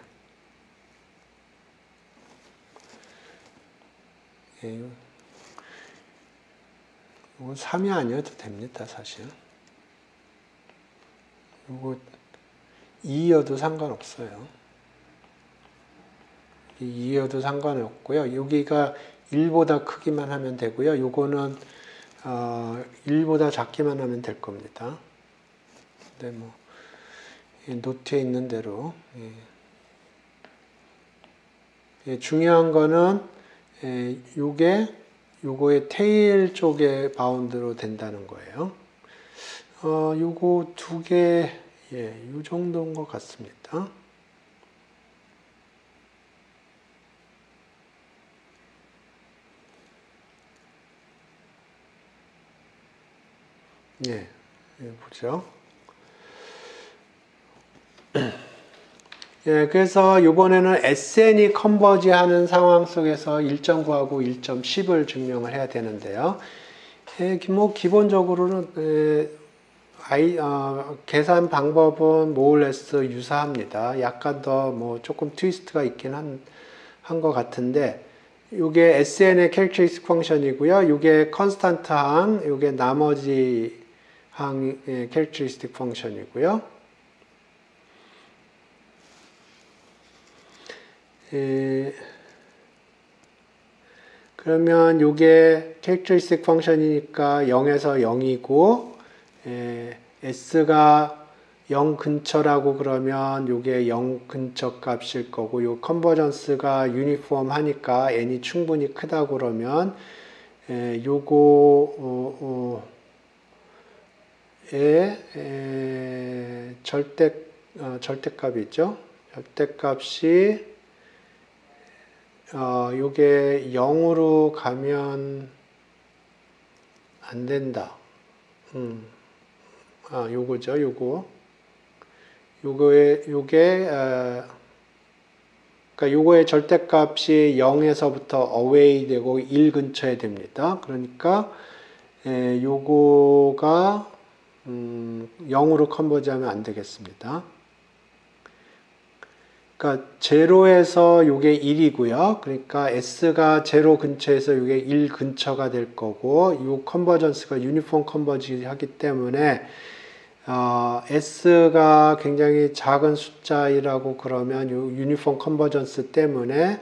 S1: 이건 3이 아니어도 됩니다, 사실. 이거 2여도 상관없어요. 2여도 상관없고요. 여기가 1보다 크기만 하면 되고요. 요거는 1보다 작기만 하면 될 겁니다. 근데 뭐 노트에 있는 대로 중요한 거는 요거의 테일 쪽에 바운드로 된다는 거예요. 요거 두 개, 요 정도인 것 같습니다. 보죠. 그래서 이번에는 SN이 컨버지 하는 상황 속에서 1.9하고 1.10을 증명을 해야 되는데요. 뭐 기본적으로는 계산 방법은 모어레스 유사합니다. 약간 더 뭐 조금 트위스트가 있긴 한 것 같은데 이게 SN의 캐릭터리스틱 펑션이고요. 이게 컨스탄트 항, 이게 나머지 항의 캐릭터리스틱 펑션이고요. 그러면 이게 캐릭터리스틱 펑션이니까 0에서 0이고 S가 0 근처라고 그러면 이게 0 근처 값일 거고 요 컨버전스가 유니폼 하니까 n이 충분히 크다고 그러면 요거의 절대값이죠. 절대값이 요게 0으로 가면 안 된다. 요거죠, 그러니까 요거의 절대값이 0에서부터 away 되고 1 근처에 됩니다. 그러니까, 요거가, 0으로 컨버지하면 안 되겠습니다. 그러니까 제로에서 요게 1이고요. 그러니까 S가 제로 근처에서 요게 1 근처가 될 거고 요 컨버전스가 유니폼 컨버지 하기 때문에 S가 굉장히 작은 숫자이라고 그러면 요 유니폼 컨버전스 때문에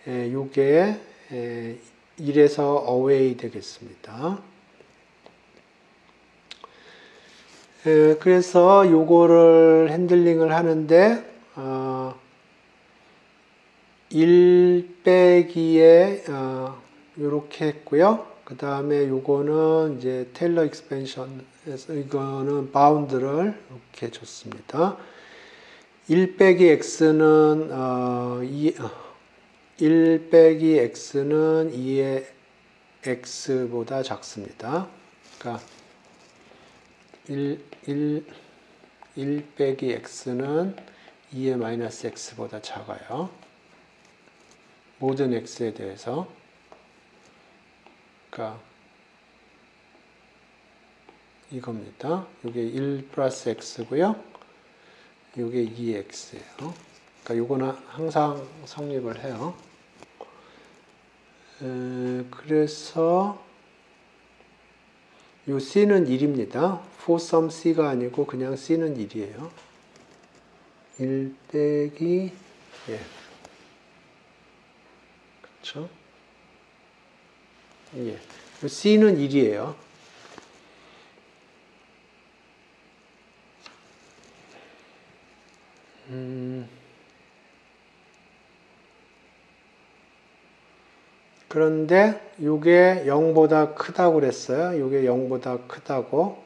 S1: 요게 1에서 away 되겠습니다. 그래서 요거를 핸들링을 하는데 1 빼기에 요렇게 했고요. 그 다음에 요거는 이제 테일러 익스펜션 그래서 이거는 바운드를 이렇게 줬습니다. 1 빼기 x는 1 빼기 x는 2의 x보다 작습니다. 그러니까 1 빼기 x는 2의 마이너스 x보다 작아요. 모든 x에 대해서. 그러니까 이겁니다. 이게 1 플러스 x고요. 이게 2x예요. 그러니까 이거는 항상 성립을 해요. 그래서 이 c는 1입니다. for some c가 아니고 그냥 c는 1이에요. 1 빼기 그렇죠? 예. c는 1이에요. 그런데 이게 0보다 크다고 그랬어요. 이게 0보다 크다고.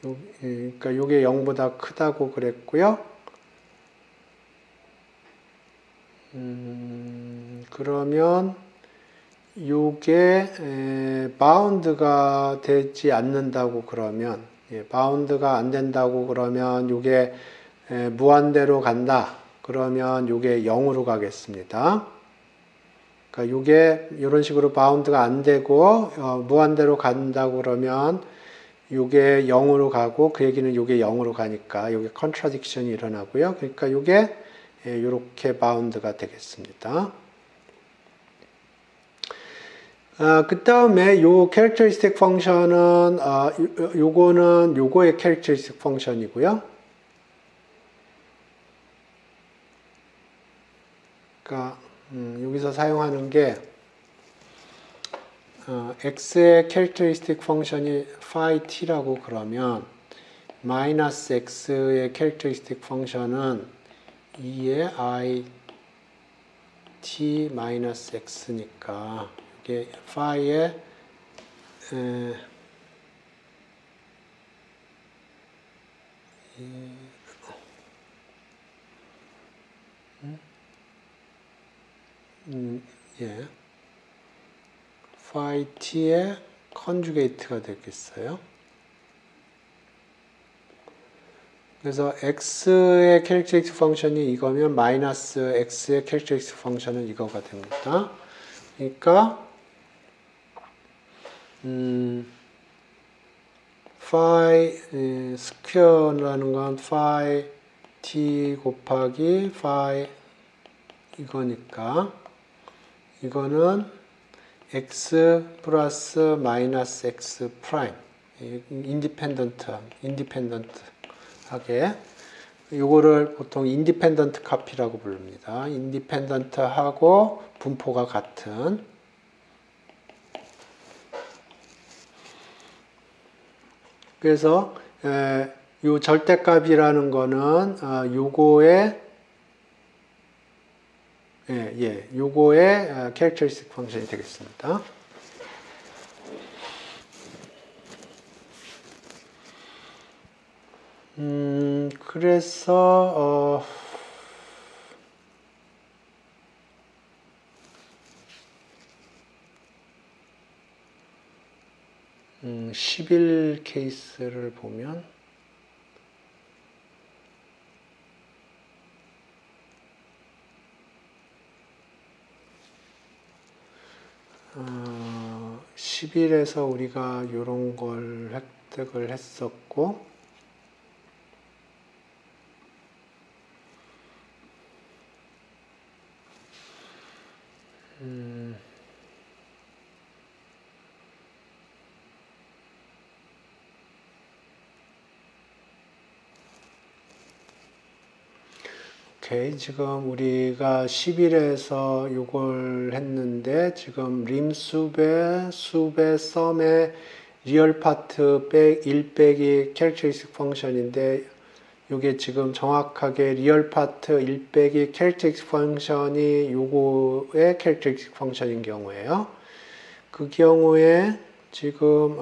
S1: 그러니까 이게 0보다 크다고 그랬고요. 그러면 이게 바운드가 되지 않는다고 그러면, 바운드가 안 된다고 그러면 이게 무한대로 간다. 그러면 이게 0으로 가겠습니다. 그러니까 이게 이런 식으로 바운드가 안 되고 무한대로 간다고 그러면 이게 0으로 가고 그 얘기는 이게 0으로 가니까 이게 컨트라딕션이 일어나고요. 그러니까 이게 이렇게 바운드가 되겠습니다. 그 다음에 요 캐릭터리스틱 펑션은 요거는 요거의 캐릭터리스틱 펑션이고요. 그러니까 여기서 사용하는 게 x의 캐릭터리스틱 펑션이 phi t라고 그러면 마이너스 x의 캐릭터리스틱 펑션은 2의 i t 마이너스 x니까 이게 phi의 phi t의 컨주게이트가 되겠어요. 그래서 x의 캐릭터리스틱 펑션이 이거면 마이너스 x의 캐릭터리스틱 펑션은 이거가 됩니다. 그러니까 phi 스퀘어라는 건 phi t 곱하기 phi 이거니까 이거는 x 플러스 마이너스 x 프라임 인디펜던트하게 요거를 보통 인디펜던트 카피라고 부릅니다. 인디펜던트하고 분포가 같은 그래서 요 절대값이라는 거는 요거의 요거의 캐릭터리스틱 펑션이 되겠습니다. 그래서 11 케이스를 보면 어, 10일에서 우리가 이런 걸 획득을 했었고 오케이, 지금 우리가 10일에서 이걸 했는데 지금 림숲의 썸의 리얼 파트 1 빼기 캐릭터리스틱 펑션인데 이게 지금 정확하게 리얼 파트 1 빼기 캐릭터리스틱 펑션이 요거의 캐릭터리스틱 펑션인 경우에요. 그 경우에 지금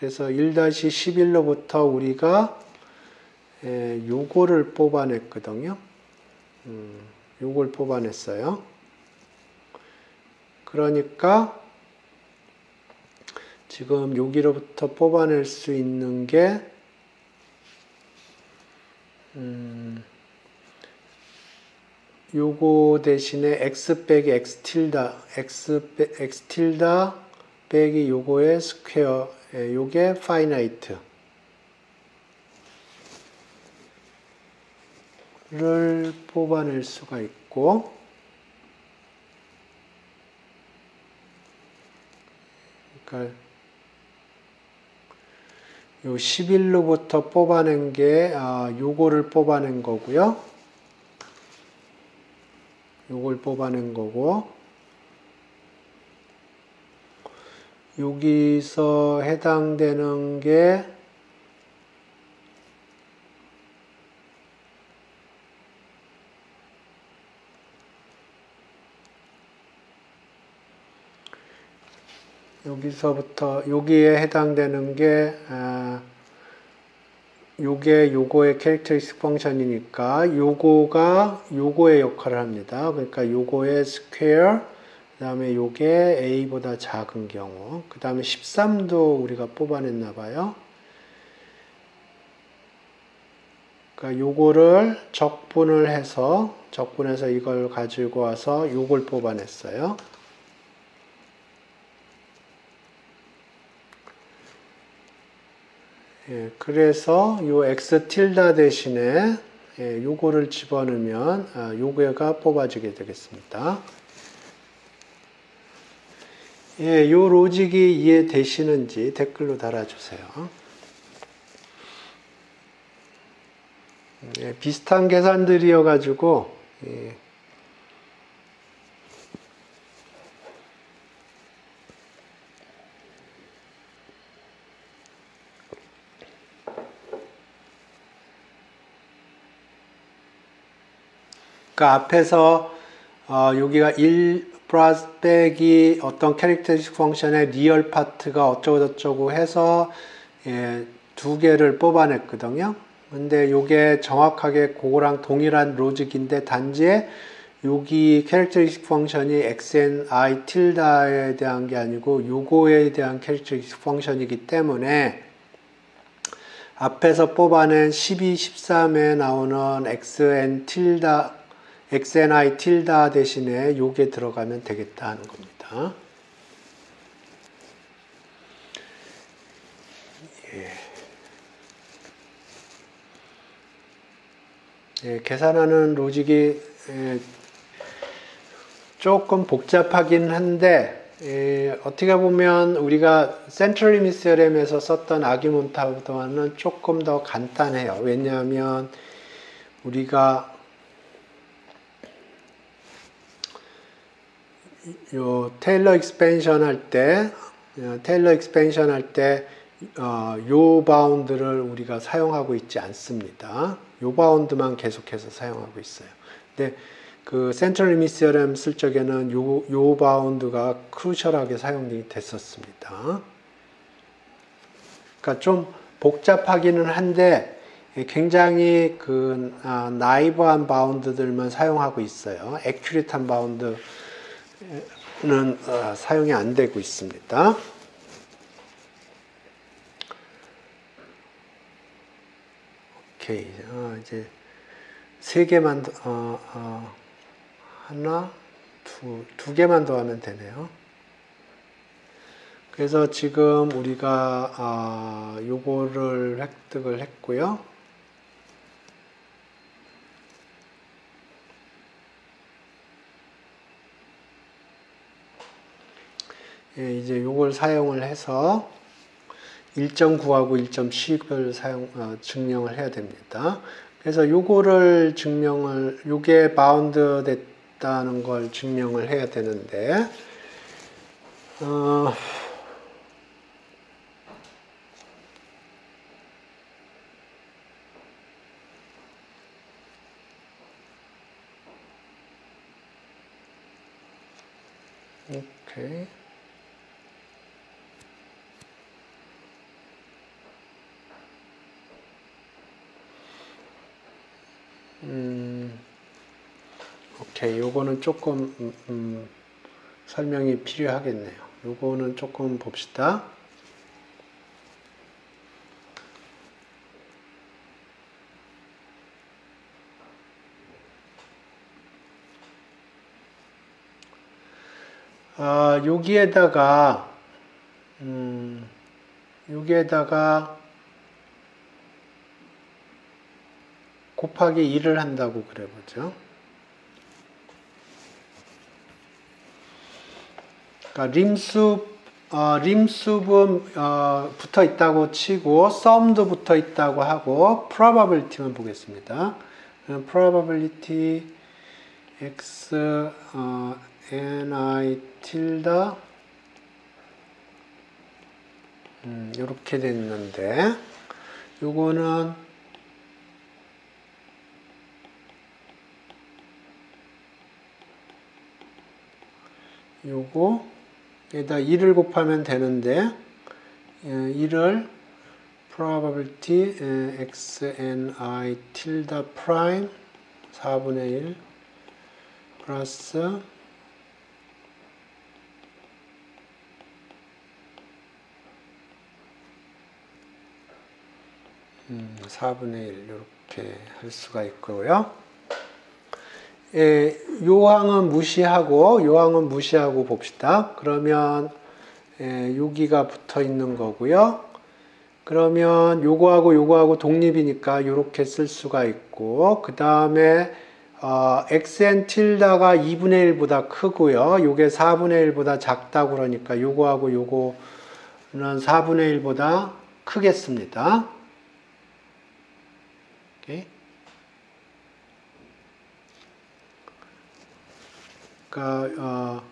S1: 그래서 1-11로부터 우리가 요거를 뽑아냈거든요. 요걸 뽑아냈어요. 그러니까 지금 여기로부터 뽑아낼 수 있는 게 요거 대신에 x 빼기 x tilda 빼기 요거의 스퀘어, 요게 finite 를 뽑아낼 수가 있고, 그러니까 요 11로부터 뽑아낸 게 요거를 뽑아낸 거고요. 요걸 뽑아낸 거고, 여기서 해당되는 게 여기서부터 여기에 해당되는 게 요게 요거의 캐릭터리스틱 펑션이니까 요거가 요거의 역할을 합니다. 그러니까 요거의 스퀘어, 그 다음에 요게 a보다 작은 경우, 그 다음에 13도 우리가 뽑아냈나 봐요. 그러니까 요거를 적분해서 이걸 가지고 와서 요걸 뽑아냈어요. 그래서 요 x tilda 대신에 요거를 집어넣으면 요거가 뽑아지게 되겠습니다. 요 로직이 이해되시는지 댓글로 달아주세요. 비슷한 계산들이어가지고 그 앞에서 여기가 1 플러스 빼기 어떤 캐릭터리스틱 펑션의 리얼 파트가 어쩌고저쩌고 해서 두 개를 뽑아냈거든요. 근데 요게 정확하게 그거랑 동일한 로직인데 단지 여기 캐릭터리스틱 펑션이 xni tilda에 대한 게 아니고 요거에 대한 캐릭터리스틱 펑션이기 때문에 앞에서 뽑아낸 12, 13에 나오는 xni tilda 대신에 요게 들어가면 되겠다 하는 겁니다. 계산하는 로직이 조금 복잡하긴 한데 어떻게 보면 우리가 센트럴 리밋 세럼에서 썼던 아규먼트보다는 조금 더 간단해요. 왜냐하면 우리가 요 테일러 익스펜션 할 때 요 바운드를 우리가 사용하고 있지 않습니다. 요 바운드만 계속해서 사용하고 있어요. 근데 그 센트럴 리밋 세럼 쓸 적에는 요 바운드가 크루셜하게 사용이 됐었습니다. 그러니까 좀 복잡하기는 한데 굉장히 그 나이브한 바운드들만 사용하고 있어요. 애큐릿한 바운드는 사용이 안 되고 있습니다. 오케이. 이제 세 개만 하나, 두 개만 더 하면 되네요. 그래서 지금 우리가 요거를 획득을 했고요. 이제 요걸 사용을 해서 1.9하고 1.10을 증명을 해야 됩니다. 그래서 요거를 요게 바운드 됐다는 걸 증명을 해야 되는데, 오케이. 오케이, 요거는 조금 설명이 필요하겠네요. 요거는 조금 봅시다. 여기에다가 곱하기 2를 한다고 그래 보죠. 그러니까 림수분 붙어 있다고 치고 sum도 붙어 있다고 하고 probability만 보겠습니다. probability x ni tilde 이렇게 됐는데 요거는 요거에다 2를 곱하면 되는데 2를 probability x n i tilde prime 4분의 1 플러스 4분의 1 이렇게 할 수가 있고요. 요항은 무시하고 봅시다. 그러면 여기가 붙어 있는 거고요. 그러면 요거하고 독립이니까 이렇게 쓸 수가 있고, 그 다음에 xn tilde가 2분의 1보다 크고요. 요게 4분의 1보다 작다고 그러니까 요거하고 요거는 4분의 1보다 크겠습니다. 오케이. 그러니까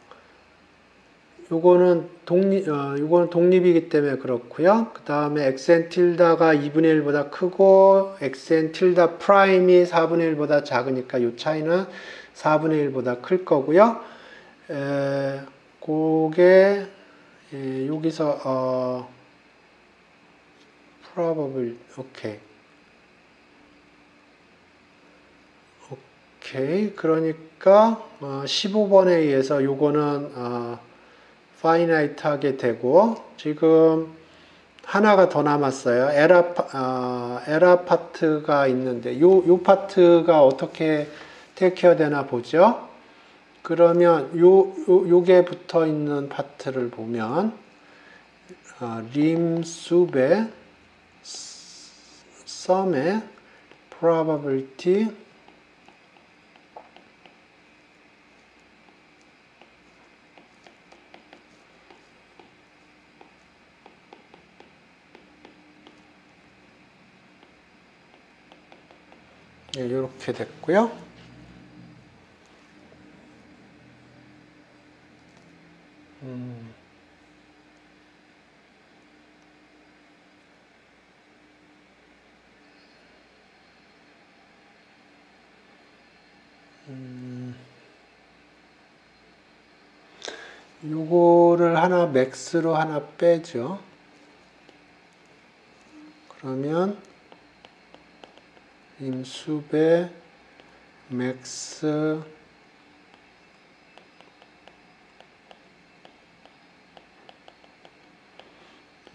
S1: 요거는 독립이기 때문에 그렇고요. 그 다음에 xn tilde가 2분의 1보다 크고 xn tilde 프라임이 4분의 1보다 작으니까 요 차이는 4분의 1보다 클 거고요. 그게 여기서 probable 오케이. 그러니까 15번에 의해서 요거는 finite 하게 되고, 지금 하나가 더 남았어요. 에라 파트가 있는데 요 파트가 어떻게 테이크해야 되나 보죠. 그러면 요게 붙어 있는 파트를 보면 림수배 sum의 probability 이렇게 됐고요. 요거를 하나 맥스로 하나 빼죠. 그러면 임수배 맥스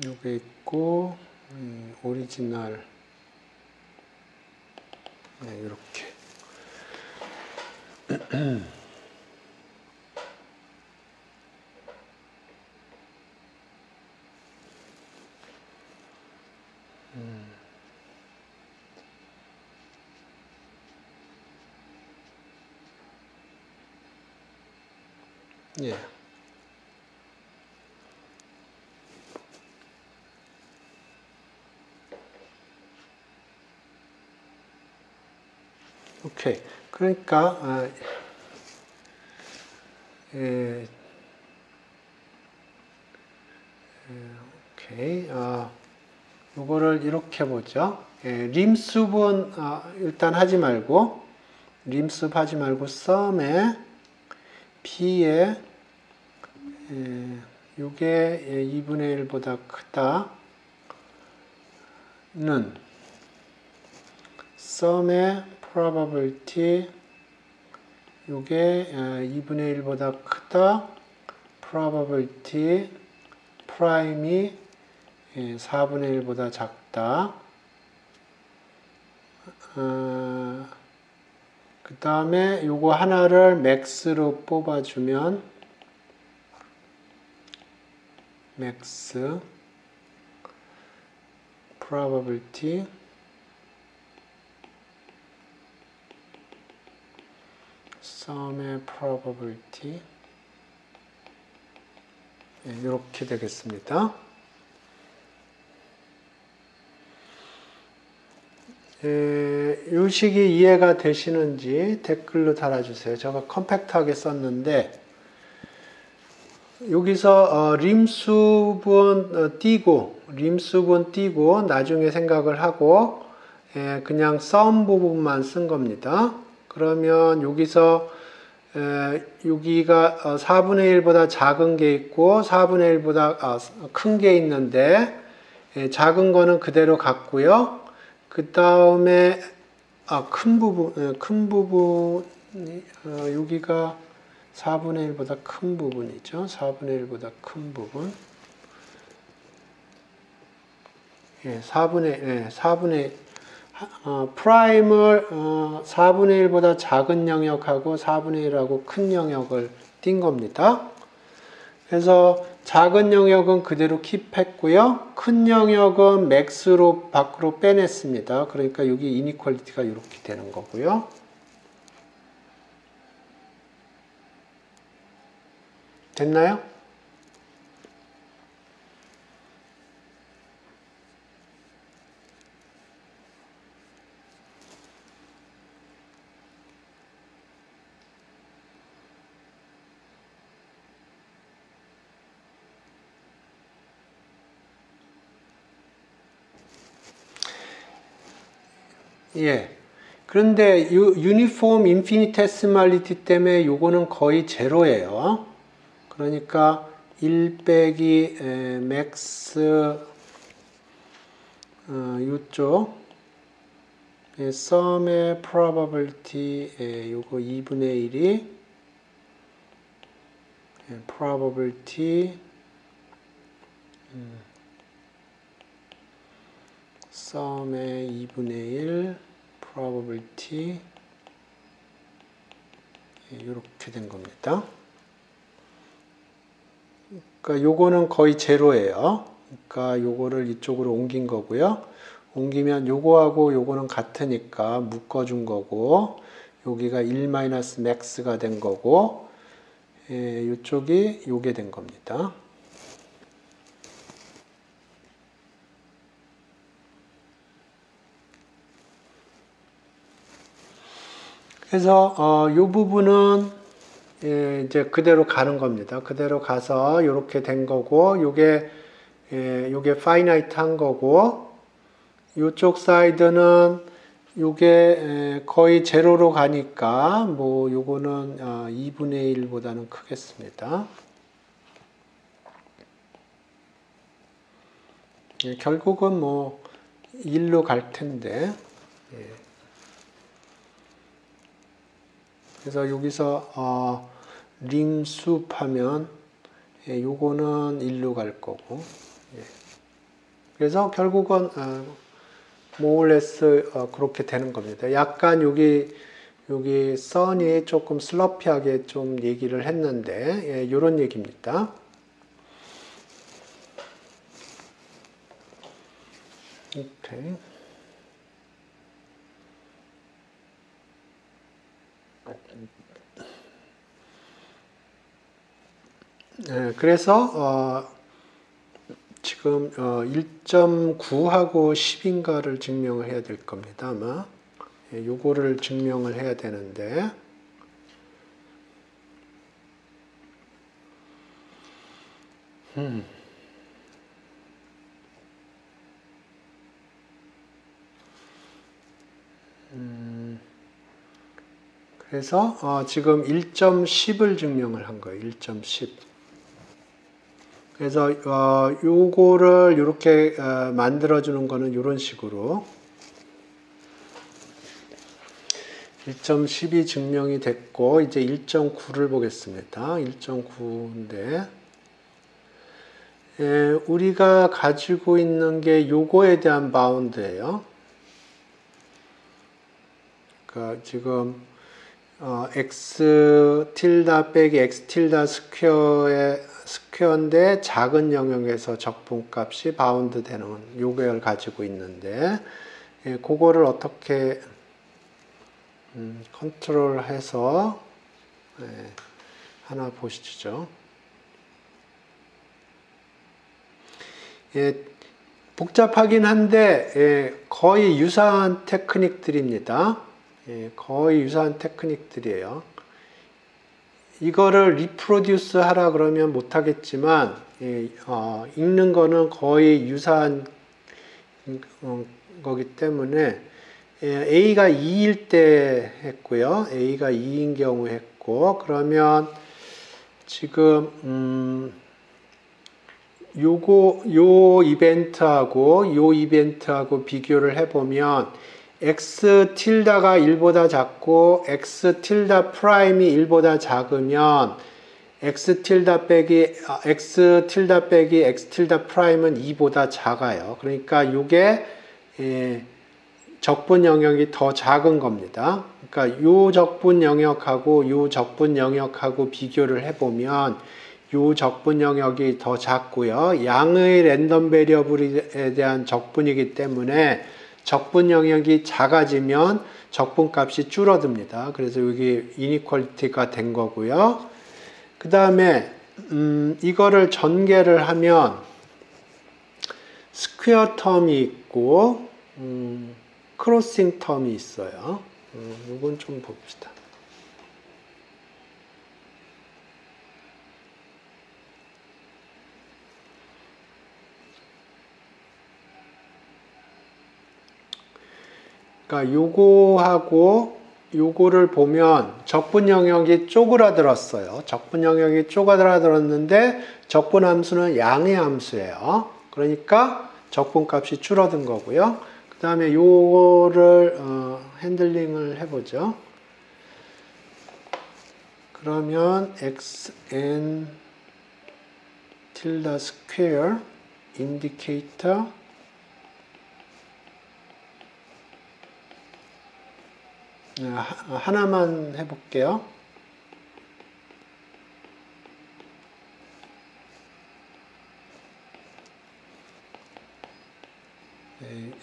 S1: 요게 있고 오리지널 이렇게 예. 오케이. 그러니까 오케이. 요거를 이렇게 보죠. 림수분 일단 하지 말고 림습 하지 말고 썸에 p에 요게 2분의 1보다 크다는 썸의 probability 요게 2분의 1보다 크다. probability prime이 4분의 1보다 작다. 그 다음에 요거 하나를 max로 뽑아주면 max probability sum의 probability 이렇게 되겠습니다. 이 식이 이해가 되시는지 댓글로 달아주세요. 제가 컴팩트하게 썼는데 여기서 림수분 띄고 나중에 생각을 하고 그냥 sum 부분만 쓴 겁니다. 그러면 여기서 여기가 4분의 1보다 작은 게 있고 4분의 1보다 큰 게 있는데 작은 거는 그대로 갔고요. 그 다음에 큰 부분 여기가 4분의 1보다 큰 부분이죠. 4분의 1보다 큰 부분. 4분의 프라임을 4분의 1보다 작은 영역하고 4분의 1하고 큰 영역을 띈 겁니다. 그래서 작은 영역은 그대로 킵했고요. 큰 영역은 맥스로 밖으로 빼냈습니다. 그러니까 여기 이니퀄리티가 이렇게 되는 거고요. 됐나요? 예. 그런데 유니폼 인피니테스말리티 때문에 요거는 거의 제로예요. 그러니까 1 빼기 맥스 요쪽 sum의 probability 요거 2분의 1이 probability sum의 2분의 1 probability 이렇게 된 겁니다. 그러니까 요거는 거의 제로예요. 그러니까 요거를 이쪽으로 옮긴 거고요. 옮기면 요거하고 요거는 같으니까 묶어준 거고 여기가 1-max가 된 거고 요쪽이 요게 된 겁니다. 그래서 이 부분은 이제 그대로 가는 겁니다. 그대로 가서 이렇게 된 거고, 요게 파이나이트 한 거고, 이쪽 사이드는 요게 거의 제로로 가니까 뭐 요거는 2분의 1보다는 크겠습니다. 결국은 뭐 1로 갈 텐데. 그래서 여기서 림숲 하면 요거는 1로 갈 거고 그래서 결국은 more or less 그렇게 되는 겁니다. 약간 여기 선이 조금 슬러피하게 좀 얘기를 했는데 요런 얘기입니다. 오케이. 그래서 지금 1.9하고 10인가를 증명을 해야 될 겁니다. 아마 요거를 증명을 해야 되는데 그래서 지금 1.10을 증명을 한 거예요. 1.10. 그래서 요거를 이렇게 만들어주는 거는 이런 식으로 1.10이 증명이 됐고 이제 1.9를 보겠습니다. 1.9인데 우리가 가지고 있는 게 요거에 대한 바운드예요. 그러니까 지금 x 틸다 빼기 x 틸다 스퀘어인데 작은 영역에서 적분값이 바운드 되는 요걸 가지고 있는데 그거를 어떻게 컨트롤해서 하나 보시죠. 복잡하긴 한데 거의 유사한 테크닉들입니다. 거의 유사한 테크닉들이에요. 이거를 리프로듀스 하라 그러면 못하겠지만 읽는 거는 거의 유사한 거기 때문에 A가 2일 때 했고요. A가 2인 경우 했고 그러면 지금 요 이벤트하고 비교를 해보면 x 틸다가 1보다 작고 x 틸다 프라임이 1보다 작으면 x 틸다 빼기 x 틸다 프라임은 2보다 작아요. 그러니까 요게 적분 영역이 더 작은 겁니다. 그러니까 요 적분 영역하고 요 적분 영역하고 비교를 해보면 요 적분 영역이 더 작고요. 양의 랜덤 베리어블에 대한 적분이기 때문에 적분 영역이 작아지면 적분 값이 줄어듭니다. 그래서 여기 이니퀄리티가 된 거고요. 그 다음에 이거를 전개를 하면 스퀘어 텀이 있고 크로싱 텀이 있어요. 이건 좀 봅시다. 그러니까 요거하고 요거를 보면 적분 영역이 쪼그라들었어요. 적분 영역이 쪼그라들었는데 적분 함수는 양의 함수예요. 그러니까 적분 값이 줄어든 거고요. 그 다음에 요거를 핸들링을 해보죠. 그러면 xn tilde square indicator 하나만 해볼게요.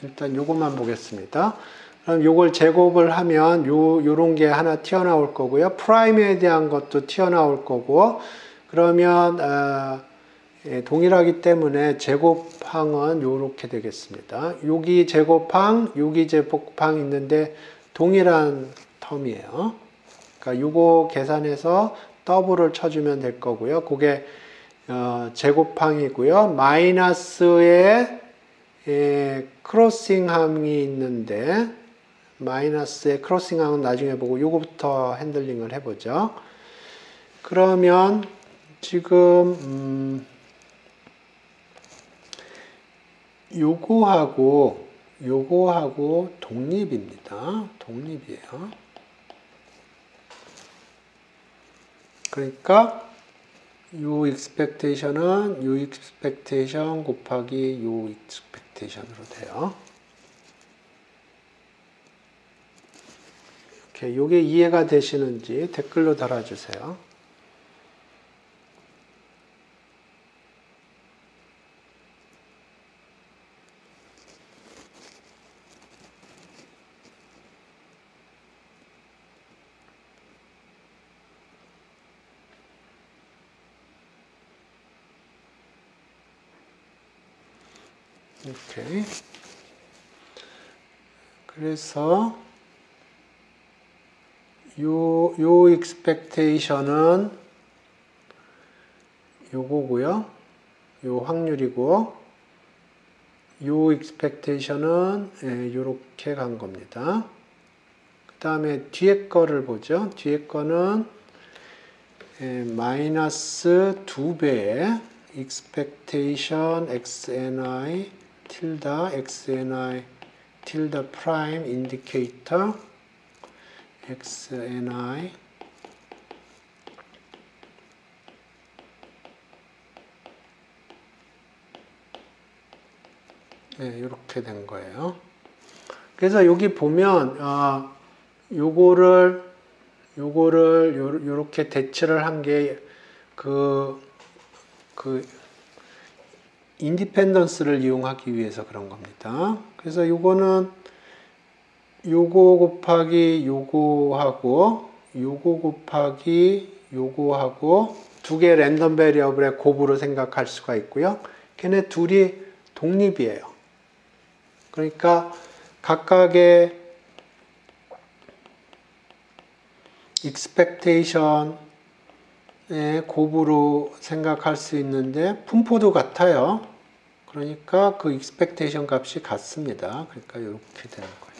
S1: 일단 요것만 보겠습니다. 그럼 요걸 제곱을 하면 요런 게 하나 튀어나올 거고요. 프라임에 대한 것도 튀어나올 거고, 그러면 동일하기 때문에 제곱항은 요렇게 되겠습니다. 여기 제곱항, 여기 제곱항 있는데 동일한 텀이에요. 그러니까 요거 계산해서 더블을 쳐주면 될 거고요. 그게 제곱항이고요. 마이너스에 크로싱항이 있는데 마이너스의 크로싱항은 나중에 보고 요거부터 핸들링을 해보죠. 그러면 지금 요거하고 독립입니다. 독립이에요. 그러니까 요 expectation은 요 expectation 곱하기 요 expectation으로 돼요. 이렇게 요게 이해가 되시는지 댓글로 달아주세요. 오케이. 그래서 요 expectation은 요거고요. 요 확률이고 요 expectation은 요렇게 간 겁니다. 그 다음에 뒤에 거를 보죠. 뒤에 거는 마이너스 2배의 expectation xni tilde xni tilde prime indicator xni 네, 이렇게 된 거예요. 그래서 여기 보면 요거를 요렇게 대치를 한 게 그 인디펜던스를 이용하기 위해서 그런 겁니다. 그래서 요거는 요거 곱하기 요거하고 요거 곱하기 요거하고 두 개 랜덤 베리어블의 곱으로 생각할 수가 있고요. 걔네 둘이 독립이에요. 그러니까 각각의 expectation의 곱으로 생각할 수 있는데 분포도 같아요. 그러니까 그 expectation 값이 같습니다. 그러니까 이렇게 되는 거예요.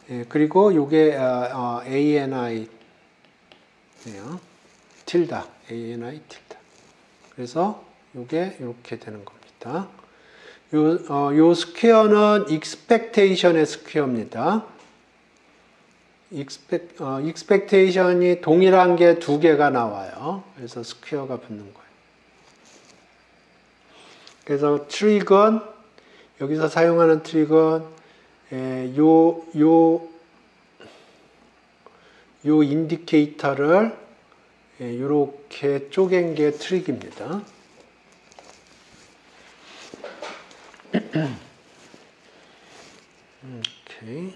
S1: 예, 그리고 이게 ANI네요. 틸다, ANI 틸다. 그래서 이게 이렇게 되는 겁니다. 요 스퀘어는 expectation의 스퀘어입니다. expectation이 동일한 게 두 개가 나와요. 그래서 스퀘어가 붙는 거예요. 그래서 트릭은 여기서 사용하는 트릭은 요 인디케이터를 이렇게 쪼갠 게 트릭입니다. 오케이.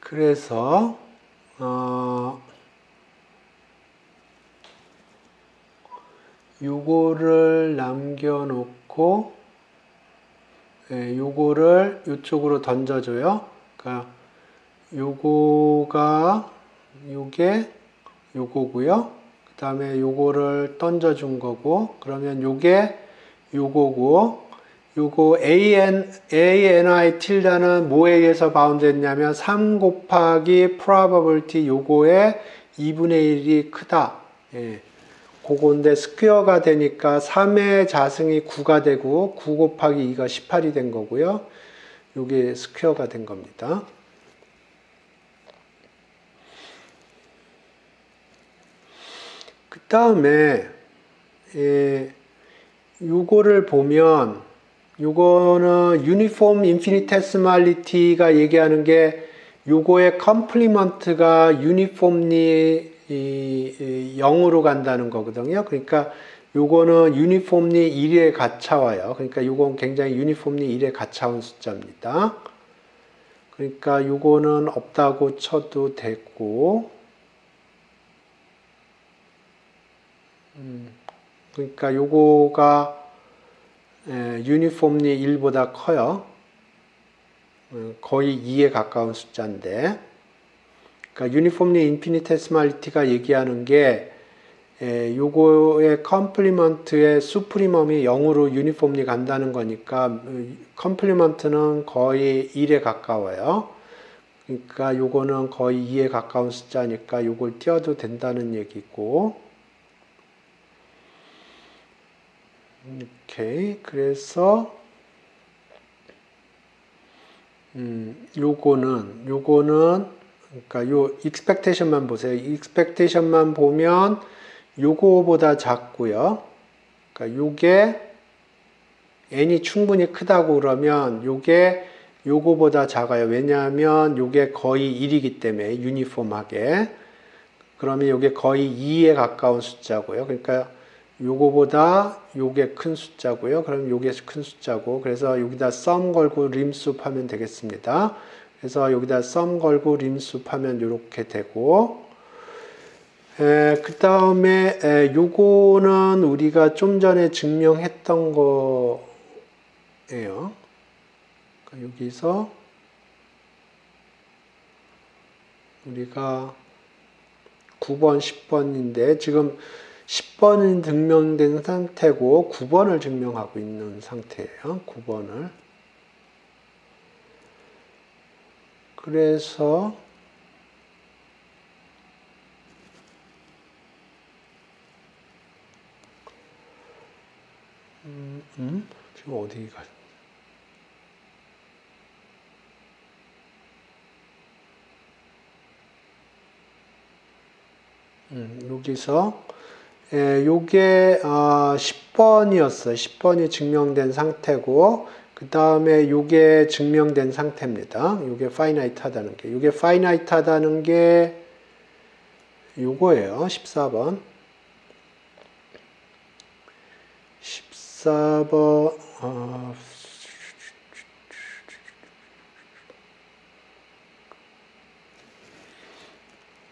S1: 그래서 요거를 남겨놓고 요거를 이쪽으로 던져줘요. 그러니까 요거가 요게 요거고요. 그 다음에 요거를 던져준 거고, 그러면 요게 요거고, 요거 ANI 틸다는 뭐에 의해서 바운드 했냐면 3 곱하기 probability 요거의 2분의 1이 크다. 예. 그건데 스퀘어가 되니까 3의 자승이 9가 되고 9 곱하기 2가 18이 된 거고요. 요게 스퀘어가 된 겁니다. 그 다음에 요거를 보면 요거는 유니폼 인피니테스말리티가 얘기하는 게 요거의 컴플리먼트가 유니폼리 0으로 간다는 거거든요. 그러니까 요거는 유니폼리 1에 가차와요. 그러니까 요건 굉장히 유니폼리 1에 가차온 숫자입니다. 그러니까 요거는 없다고 쳐도 되고, 그러니까 요거가 유니폼리 1보다 커요. 거의 2에 가까운 숫자인데, 그러니까 유니폼리 인피니테스말리티가 얘기하는 게 요거의 컴플리먼트의 수프리멈이 0으로 유니폼리 간다는 거니까 컴플리먼트는 거의 1에 가까워요. 그러니까 요거는 거의 2에 가까운 숫자니까 요걸 띄워도 된다는 얘기고, 오케이. 그래서 요거는 그러니까 요 expectation만 보세요. expectation만 보면 요거보다 작고요. 그러니까 요게 n이 충분히 크다고 그러면 요게 요거보다 작아요. 왜냐하면 요게 거의 1이기 때문에 유니폼하게. 그러면 요게 거의 2에 가까운 숫자고요. 그러니까 요거보다 요게 큰 숫자고요. 그럼 요게 큰 숫자고, 그래서 여기다 sum 걸고 림수업 하면 되겠습니다. 그래서 여기다 sum 걸고 림수업 하면 이렇게 되고, 그 다음에 요거는 우리가 좀 전에 증명했던 거예요. 그러니까 여기서 우리가 9번, 10번인데 지금 10번은 증명된 상태고 9번을 증명하고 있는 상태예요. 9번을. 그래서 지금 어디가? 여기서 요게 10번이었어요. 10번이 증명된 상태고 그 다음에 요게 증명된 상태입니다. 요게 finite 하다는 게. 요게 finite 하다는 게 요거예요. 14번. 14번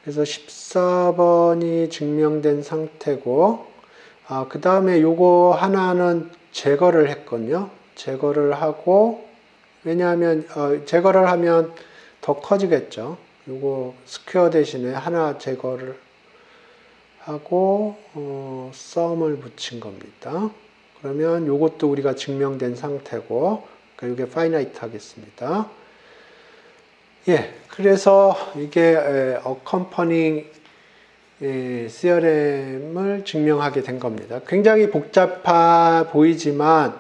S1: 그래서 14번이 증명된 상태고 그 다음에 요거 하나는 제거를 했거든요. 제거를 하고 왜냐하면 제거를 하면 더 커지겠죠. 요거 스퀘어 대신에 하나 제거를 하고 썸을 붙인 겁니다. 그러면 요것도 우리가 증명된 상태고 그러니까 이게 finite 하겠습니다. 예, 그래서 이게 accompanying theorem을 증명하게 된 겁니다. 굉장히 복잡해 보이지만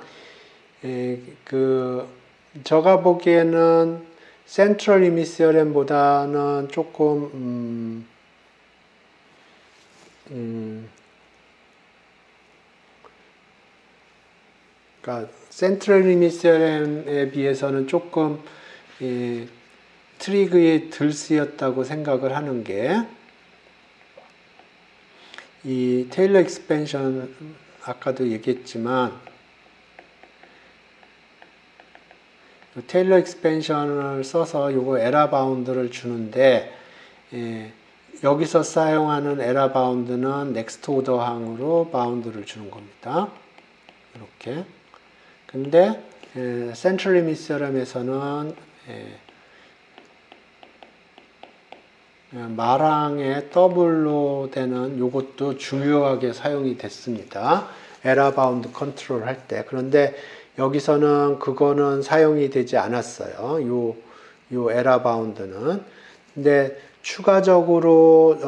S1: 제가 보기에는 central limit theorem보다는 조금 그러니까 central limit theorem에 비해서는 조금 트릭이 덜 쓰였다고 생각을 하는 게 이 테일러 익스펜션 아까도 얘기했지만 테일러 익스펜션을 써서 요거 에러 바운드를 주는데 여기서 사용하는 에러 바운드는 넥스트 오더 항으로 바운드를 주는 겁니다. 이렇게. 근데 센트럴 리밋 theorem에서는 마랑의 더블로 되는 요것도 중요하게 사용이 됐습니다. 에러 바운드 컨트롤 할 때. 그런데 여기서는 그거는 사용이 되지 않았어요. 요 에러 바운드는. 근데 추가적으로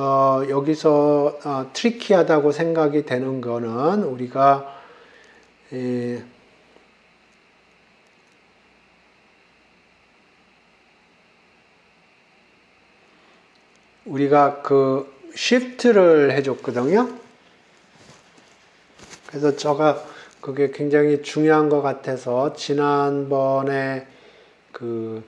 S1: 여기서 트리키하다고 생각이 되는 거는 우리가 그 shift를 해줬거든요. 그래서 제가 그게 굉장히 중요한 것 같아서 지난번에 그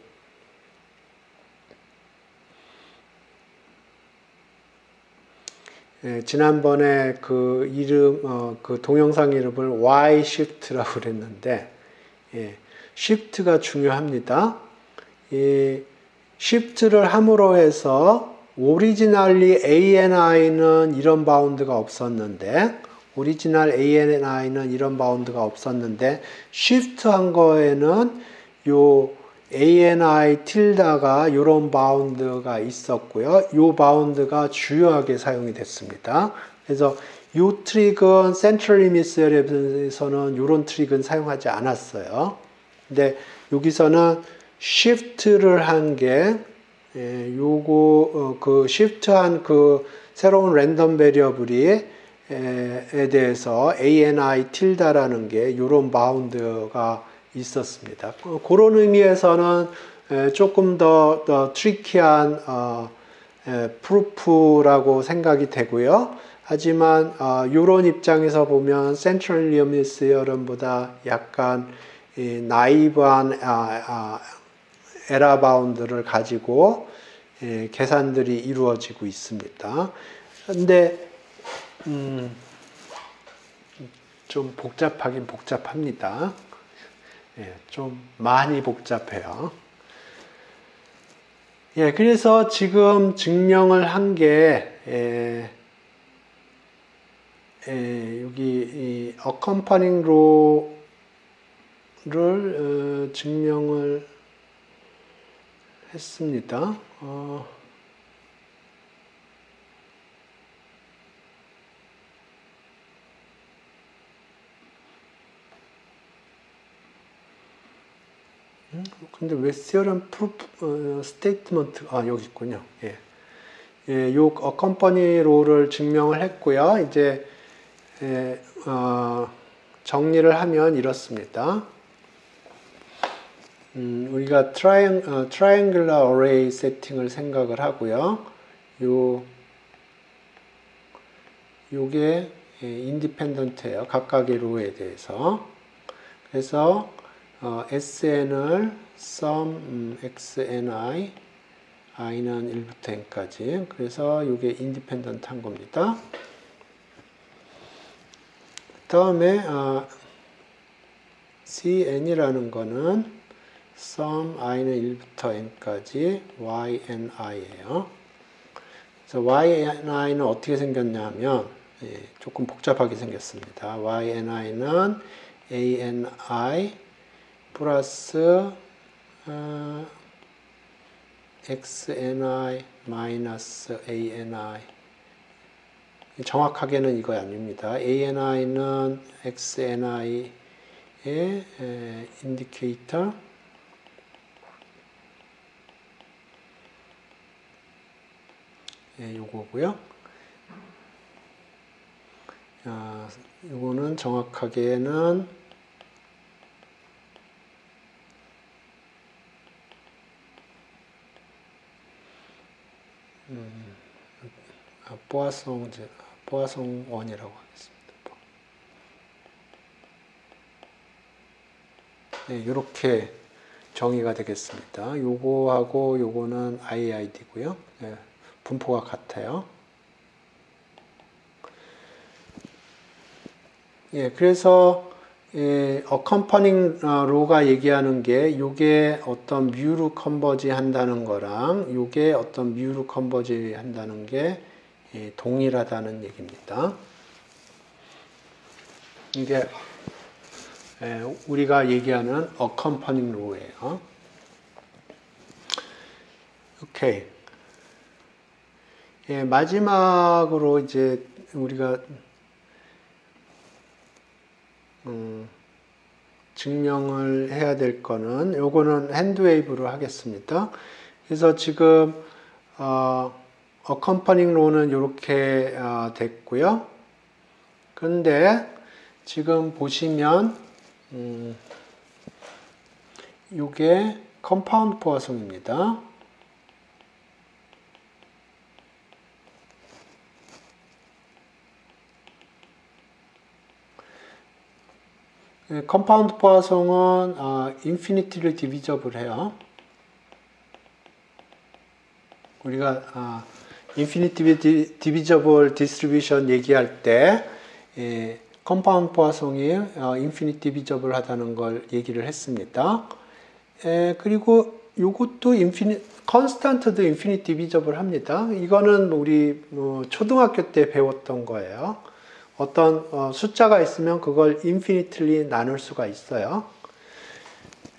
S1: 이름 그 동영상 이름을 Y shift라고 그랬는데 shift가 중요합니다. 이 shift를 함으로 해서 오리지널리 ANI는 이런 바운드가 없었는데 shift 한 거에는 요 ANI 틸다가 이런 바운드가 있었고요. 요 바운드가 주요하게 사용이 됐습니다. 그래서 요 트릭은 센트럴 리밋 theorem에서는 이런 트릭은 사용하지 않았어요. 근데 여기서는 shift를 한 게 요거 그 shift한 그 새로운 랜덤 베리어블이 에 대해서 ANI 틸다라는 게 이런 바운드가 있었습니다. 그런 의미에서는 조금 더 트리키한 프루프라고 생각이 되고요. 하지만 이런 입장에서 보면 센트럴 리밋 theorem보다 약간 나이브한 에러 바운드를 가지고 계산들이 이루어지고 있습니다. 근데 좀 복잡하긴 복잡합니다. 좀 많이 복잡해요. 그래서 지금 증명을 한 게 여기 이 accompanying law를 증명을 했습니다. 근데 왜 theorem proof statement 여기 있군요. 요 accompany law를 증명을 했고요. 이제 정리를 하면 이렇습니다. 우리가 triangular array 세팅을 생각을 하고요. 요게 independent예요. 각각의 로에 대해서. 그래서 sn을 sum xni i는 1부터 n까지. 그래서 이게 independent 한 겁니다. 다음에 cn이라는 거는 sum i는 1부터 n까지 yni예요. 그래서 yni는 어떻게 생겼냐 하면 조금 복잡하게 생겼습니다. yni는 ani 플러스 xni 마이너스 ani. 정확하게는 이거 아닙니다. ani는 xni의 인디케이터, 요거고요. 요거는 정확하게는 포화송 원이라고 하겠습니다. 네, 이렇게 정의가 되겠습니다. 요거하고 요거는 IID고요. 네, 분포가 같아요. 예, 그래서 accompanying row가 얘기하는 게 요게 어떤 뮤로 컨버지 한다는 거랑 요게 어떤 뮤로 컨버지 한다는 게 동일하다는 얘기입니다. 이게 우리가 얘기하는 accompanying row예요. 오케이. 예, 마지막으로 이제 우리가 증명을 해야 될 거는 요거는 핸드웨이브로 하겠습니다. 그래서 지금 accompanying row는 이렇게 됐고요. 근데 지금 보시면 요게 컴파운드 포화송입니다. 컴파운드 포화송은 인피니티를 디비저블 해요. 우리가 인피니티 디비저블 디스트리뷰션 얘기할 때 컴파운드 포화송이 인피니티 디비저블 하다는 걸 얘기를 했습니다. 그리고 요것도 컨스탄트도 인피니티 디비저블 합니다. 이거는 우리 초등학교 때 배웠던 거예요. 어떤 숫자가 있으면 그걸 인피니틀리 나눌 수가 있어요.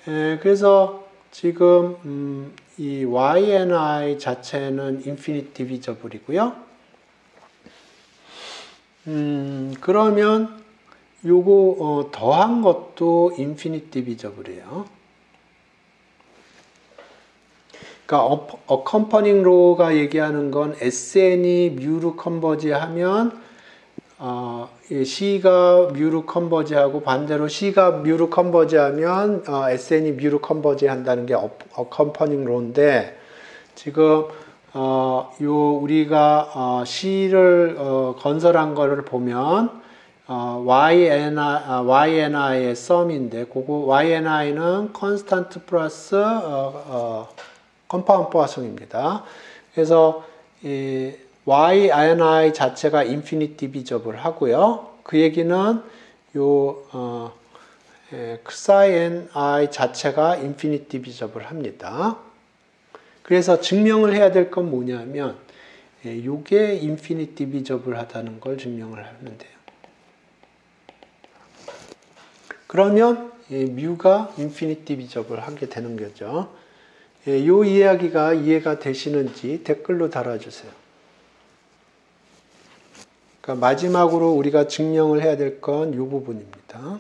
S1: 그래서 지금 이 yni 자체는 인피니티 디비저블이고요. 그러면 요거 더한 것도 인피니티 디비저블이에요. 그러니까 accompanying row가 얘기하는 건 sn이 뮤로 컨버지하면 C가 뮤로 컨버지하고 반대로 C가 뮤로 컨버지하면 SN이 뮤로 컨버지한다는 게 accompanying row인데 지금 우리가 C를 건설한 거를 보면 YNI의 썸인데 그거 YNI는 컨스탄트 플러스 컴파운드 포화송입니다. 그래서 YNI 자체가 인피니티 디비저블 하고요. 그 얘기는 XINI 자체가 인피니티 디비저블 합니다. 그래서 증명을 해야 될 건 뭐냐면 요게 인피니티 디비저블 하다는 걸 증명을 하면 돼요. 그러면 뮤가 인피니티 디비저블 하게 되는 거죠. 요 이야기가 이해가 되시는지 댓글로 달아주세요. 그러니까 마지막으로 우리가 증명을 해야 될 건 이 부분입니다.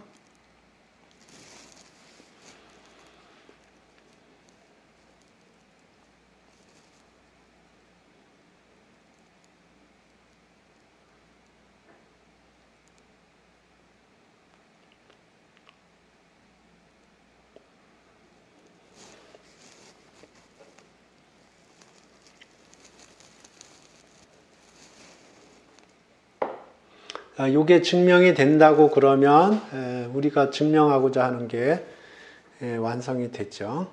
S1: 요게 증명이 된다고 그러면 우리가 증명하고자 하는 게 완성이 됐죠.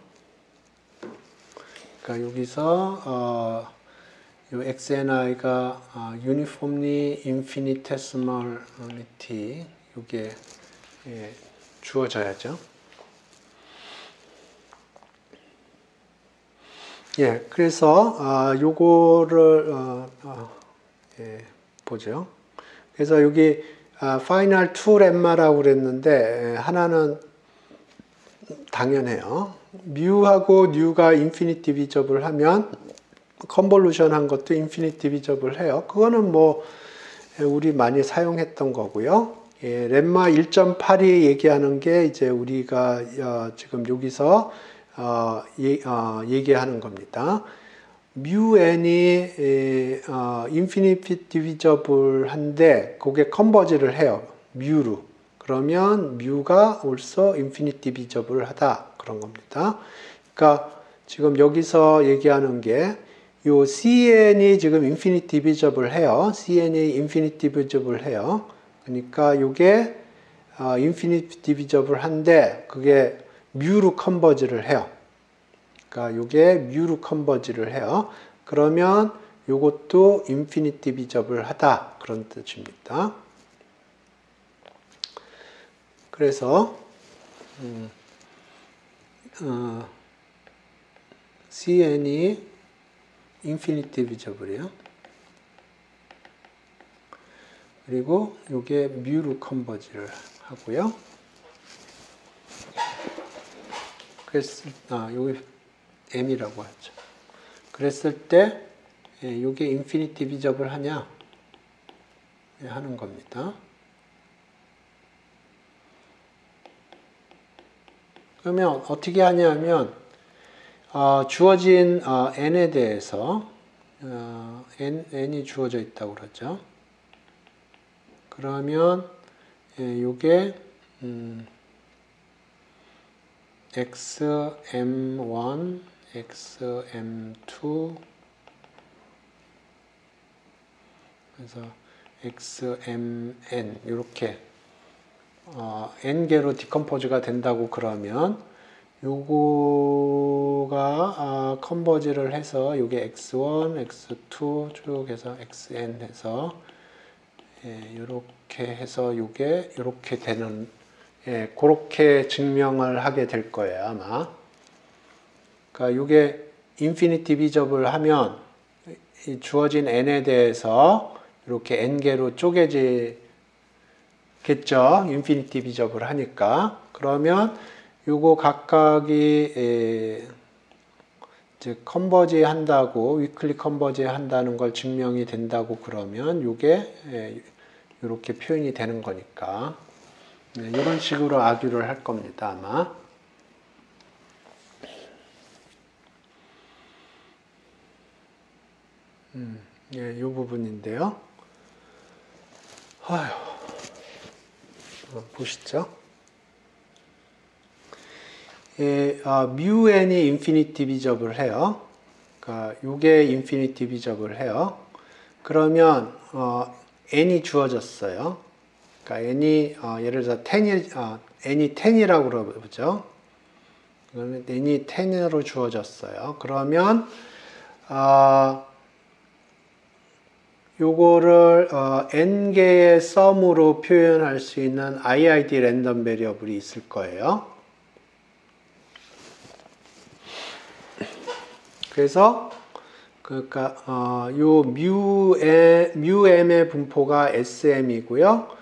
S1: 그러니까 여기서 요 xni가 uniformly infinitesimality 요게 주어져야죠. 예, 그래서 요거를 보죠. 그래서 여기 final 2 렘마라고 그랬는데 하나는 당연해요. 뮤하고 뉴가 인피니트 디비저블 하면 컨볼루션 한 것도 인피니트 디비저블 해요. 그거는 뭐 우리 많이 사용했던 거고요. 예, 렘마 1.8이 얘기하는 게 이제 우리가 지금 여기서 얘기하는 겁니다. 뮤 n이 인피니트 디비저블한데 그게 컨버지를 해요. 뮤로. 그러면 뮤가 also 인피니트 디비저블하다 그런 겁니다. 그러니까 지금 여기서 얘기하는 게 요 cn이 지금 인피니트 디비저블 해요. cn이 인피니트 디비저블 해요. 그러니까 요게 인피니트 디비저블한데 그게 뮤로 컨버지를 해요. 그러니까 요게 뮤로 컨버지를 해요. 그러면 요것도 인피니트 디비저블 하다 그런 뜻입니다. 그래서 cn이 인피니트 디비저블이에요. 그리고 요게 뮤로 컨버지를 하고요. 그래서 요게 m이라고 하죠. 그랬을 때 요게 인피니트 디비저블 하냐 하는 겁니다. 그러면 어떻게 하냐면 주어진 n에 대해서 n이 주어져 있다고 그러죠. 그러면 요게 xm1, xm2 그래서 xmn 이렇게 n개로 디컴포즈가 된다고 그러면 요거가 컨버지를 해서 요게 x1, x2 쭉 해서 xn 해서 요렇게 해서 요게 요렇게 되는 그렇게 증명을 하게 될 거예요, 아마. 그러니까 요게 인피니트 디비저블 하면 주어진 n에 대해서 이렇게 n개로 쪼개지겠죠. 인피니트 디비저블 하니까. 그러면 요거 각각이 이제 컨버지 한다고, 위클리 컨버지 한다는 걸 증명이 된다고 그러면 요게 이렇게 표현이 되는 거니까. 이런 식으로 아규를 할 겁니다, 아마. 이 부분인데요. 보시죠. 뮤 n이 인피니트 디비저블 해요. 그러니까 요게 인피니트 디비저블 해요. 그러면 n이 주어졌어요. 그러니까 n이 예를 들어서 n이 10이라고 그러죠. 그러면 n이 10으로 주어졌어요. 그러면 요거를 n개의 썸으로 표현할 수 있는 IID 랜덤 베리어블이 있을 거예요. 그래서 그러니까 요 μm의 분포가 sm이고요.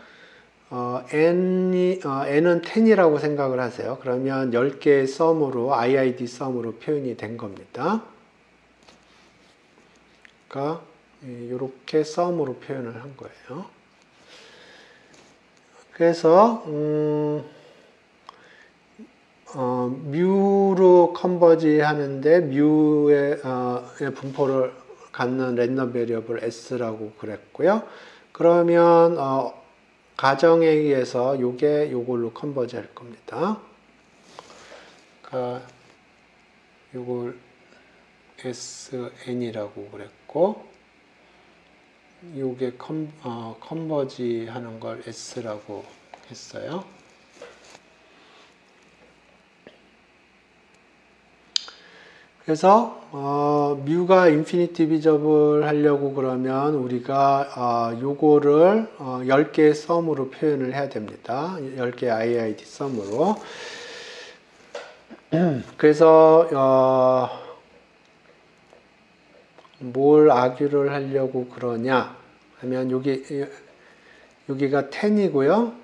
S1: n은 10이라고 생각을 하세요. 그러면 10개의 썸으로 IID 썸으로 표현이 된 겁니다. 그러니까 이렇게 썸으로 표현을 한 거예요. 그래서 뮤로 컨버지 하는데 뮤의 분포를 갖는 랜덤 베리어블 s라고 그랬고요. 그러면 가정에 의해서 요걸로 컨버지 할 겁니다. 그러니까 요걸 sn이라고 그랬고 요게 컨버지 하는 걸 S라고 했어요. 그래서 뮤가 인피니트 디비저블 하려고 그러면 우리가 요거를 10개의 썸으로 표현을 해야 됩니다. 10개의 IID 썸으로. 그래서 뭘 아규를 하려고 그러냐 하면 여기가 10이고요.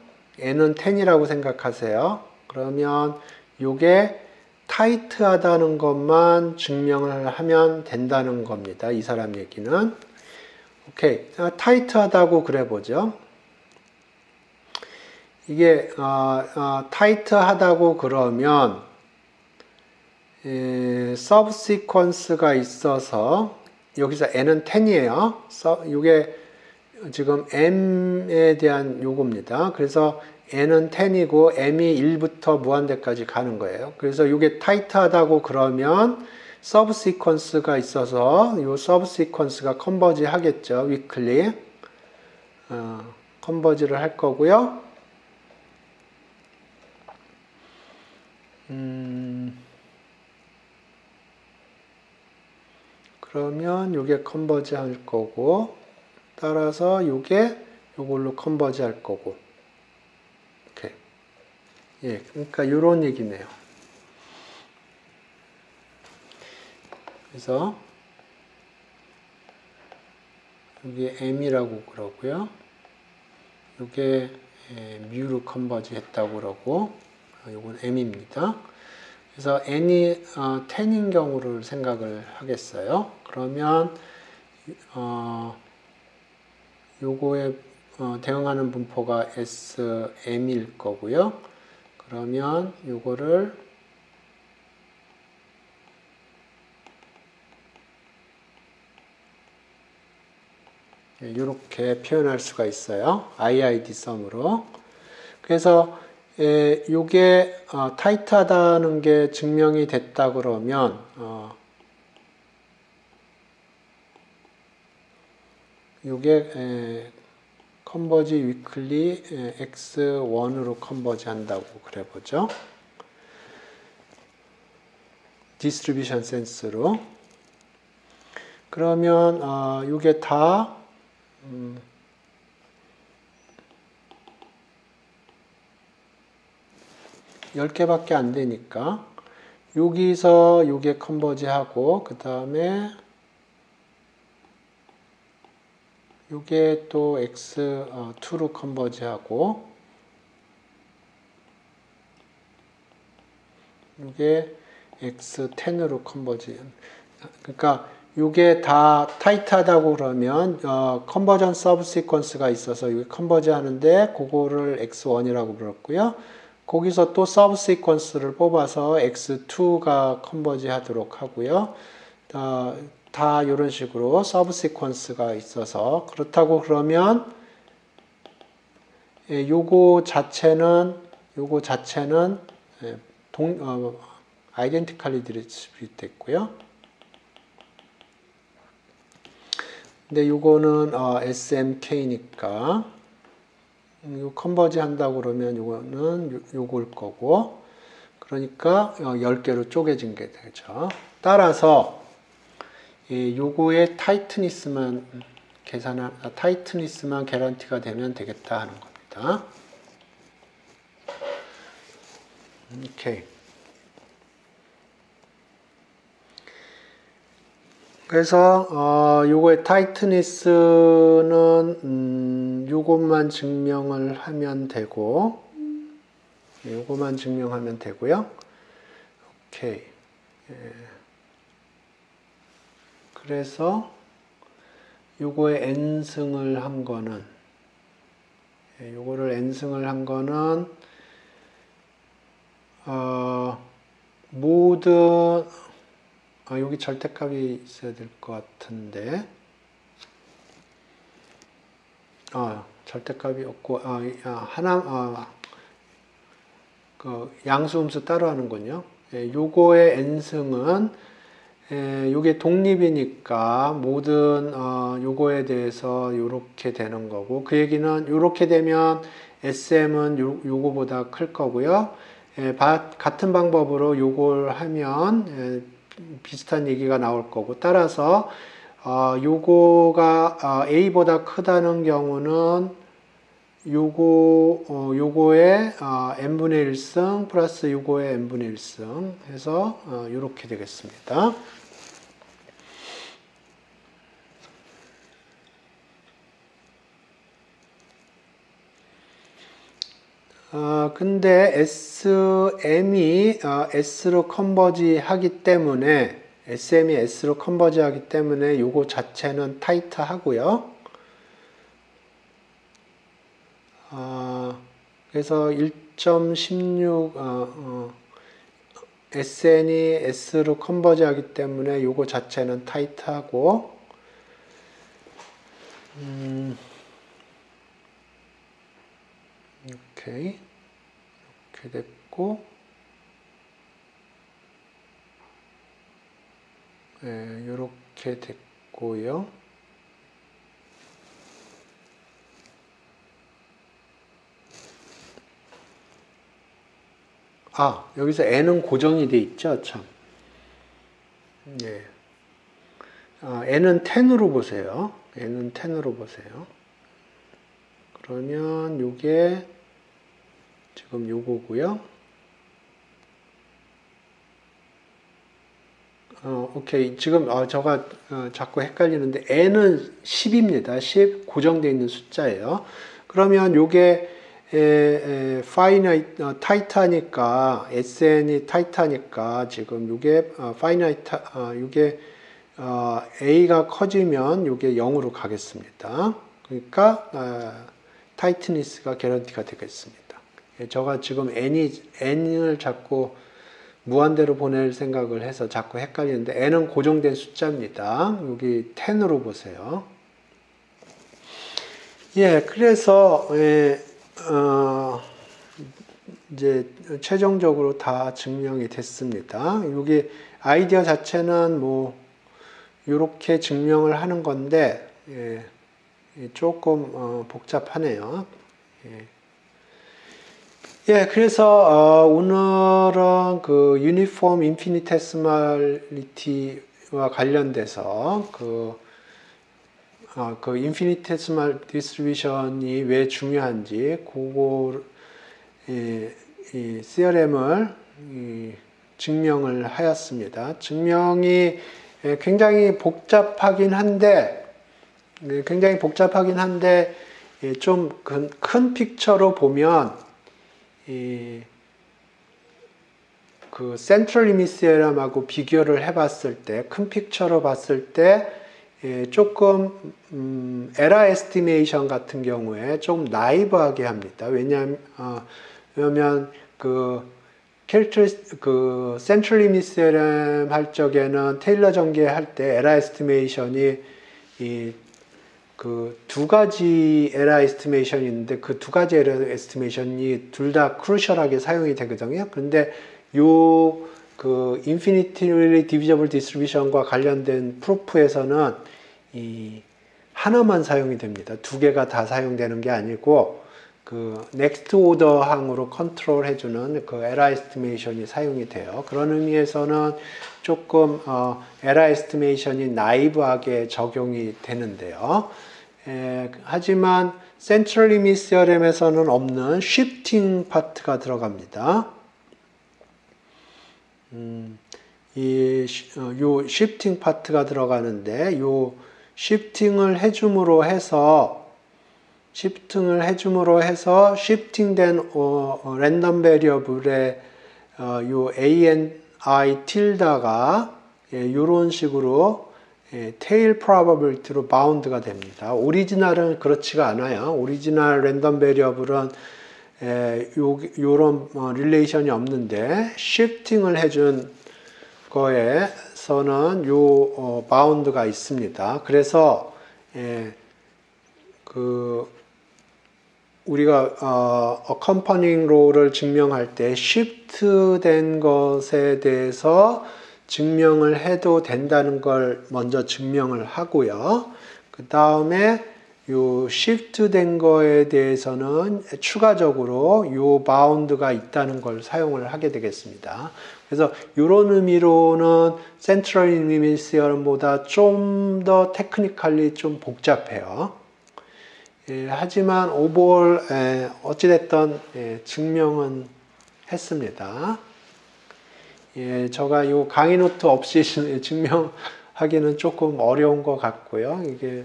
S1: n은 10이라고 생각하세요. 그러면 요게 타이트하다는 것만 증명을 하면 된다는 겁니다. 이 사람 얘기는. 오케이. 타이트하다고 그래보죠. 이게 타이트하다고 그러면 서브시퀀스가 있어서 여기서 n은 10이에요. 이게 지금 m에 대한 요겁니다. 그래서 n은 10이고 m이 1부터 무한대까지 가는 거예요. 그래서 이게 타이트하다고 그러면 서브시퀀스가 있어서 이 서브시퀀스가 컨버지 하겠죠. 위클리 컨버지를 할 거고요. 그러면 이게 컨버지 할 거고, 따라서 이게 이걸로 컨버지 할 거고. 오케이. 예, 그러니까 이런 얘기네요. 그래서 여기 m이라고 그러고요. 이게 뮤로 컨버지 했다고 그러고, 이건 m입니다. 그래서 n이 10인 경우를 생각을 하겠어요. 그러면 요거에 대응하는 분포가 SM일 거고요. 그러면 요거를 이렇게 표현할 수가 있어요. IID 썸으로. 그래서 요게 타이트하다는 게 증명이 됐다 그러면 요게 컨버지 위클리 X1으로 컨버지 한다고 그래 보죠. 디스트리뷰션 센스로. 그러면 요게 다 10개밖에 안 되니까 여기서 요게 컨버지 하고 그 다음에 요게 또 X2로 컨버지 하고 요게 X10으로 컨버지. 그러니까 요게 다 타이트하다고 그러면 컨버전 서브 시퀀스가 있어서 이게 컨버지 하는데 그거를 X1이라고 불렀고요. 거기서 또 서브 시퀀스를 뽑아서 X2가 컨버지 하도록 하고요. 다 이런 식으로 서브 시퀀스가 있어서 그렇다고 그러면 요거 자체는 아이덴티컬리 디스트리뷰트 됐고요. 근데 요거는 SMK니까 요 컨버지 한다고 그러면 요거는 요걸 거고, 그러니까 10개로 쪼개진 게 되죠. 따라서 요거의 타이트니스만 개런티가 되면 되겠다 하는 겁니다. 오케이. 그래서 요거의 타이트니스는 요것만 증명을 하면 되고, 요것만 증명하면 되고요. 오케이. 그래서 요거의 n승을 한 거는 요거를 n승을 한 거는 모든 여기 절대값이 있어야 될 것 같은데 절대값이 없고 그 양수음수 따로 하는군요. 요거의 n승은 요게 독립이니까 모든 요거에 대해서 요렇게 되는 거고, 그 얘기는 요렇게 되면 SM은 요거보다 클 거고요. 같은 방법으로 요걸 하면 비슷한 얘기가 나올 거고, 따라서 요거가 A보다 크다는 경우는 요거의 n분의 1승 플러스 요거의 n분의 1승 해서 요렇게 되겠습니다. 근데 SM이 S로 컨버지 하기 때문에 SM이 S로 컨버지 하기 때문에 요거 자체는 타이트 하고요. 그래서 1.16 SN이 S로 컨버지 하기 때문에 요거 자체는 타이트하고 오케이. 이렇게 됐고 이렇게 됐고요. 여기서 n은 고정이 돼 있죠, 참. 예. n은 10으로 보세요. n은 10으로 보세요. 그러면 요게 지금 요거고요. 오케이. 지금 저가 자꾸 헷갈리는데 n은 10입니다. 10 고정되어 있는 숫자예요. 그러면 요게 타이트하니까 SN이 타이트하니까 지금 요게 요게 A가 커지면 요게 0으로 가겠습니다. 그러니까 타이트니스가 개런티가 되겠습니다. 제가 지금 n을 자꾸 무한대로 보낼 생각을 해서 자꾸 헷갈리는데 n은 고정된 숫자입니다. 여기 10으로 보세요. 그래서 이제 최종적으로 다 증명이 됐습니다. 여기 아이디어 자체는 뭐 이렇게 증명을 하는 건데 조금 복잡하네요. 그래서 오늘은 그 유니폼 인피니테스말리티와 관련돼서 그 인피니테스말 디스트리뷰션이 왜 중요한지 그거 이 CRM을 증명을 하였습니다. 증명이 굉장히 복잡하긴 한데 좀 큰 픽처로 보면 그 센트럴 리미시엄하고 비교를 해봤을 때, 큰 픽처로 봤을 때 조금 에러 에스티메이션 같은 경우에 좀 나이브하게 합니다. 왜냐하면 그 센트럴 리미시엄 할 적에는 테일러 전개할 때 에러 에스티메이션이 그 두 가지 에러 에스티메이션이 있는데 그 두 가지 에러 에스티메이션이 둘 다 크루셜하게 사용이 되거든요. 그런데 그 인피니티리 디비저블 디스트리뷰션과 관련된 프루프에서는 하나만 사용이 됩니다. 두 개가 다 사용되는 게 아니고 그 넥스트 오더 항으로 컨트롤 해주는 그 에러 에스티메이션이 사용이 돼요. 그런 의미에서는 조금 에러 에스티메이션이 나이브하게 적용이 되는데요. 하지만 센트럴 리밋 CRM에서는 없는 쉬프팅 파트가 들어갑니다. 요 쉬프팅 파트가 들어가는데 요 쉬프팅을 해줌으로 해서 쉬프팅된 랜덤 베리어블의 요 ANI 틸다가 요런 식으로 테일 프로바빌리티로 바운드가 됩니다. 오리지널은 그렇지가 않아요. 오리지널 랜덤 베리어블은 요런 릴레이션이 없는데 쉬프팅을 해준 거에서는 요 바운드가 있습니다. 그래서 우리가 accompanying row를 증명할 때 shift된 것에 대해서 증명을 해도 된다는 걸 먼저 증명을 하고요. 그 다음에 요 shift 된 거에 대해서는 추가적으로 요 바운드가 있다는 걸 사용을 하게 되겠습니다. 그래서 이런 의미로는 센트럴 리미트 시어럼보다 좀 더 테크니컬리 좀 복잡해요. 하지만 오버올 어찌됐든 증명은 했습니다. 제가 요 강의 노트 없이 증명하기는 조금 어려운 것 같고요. 이게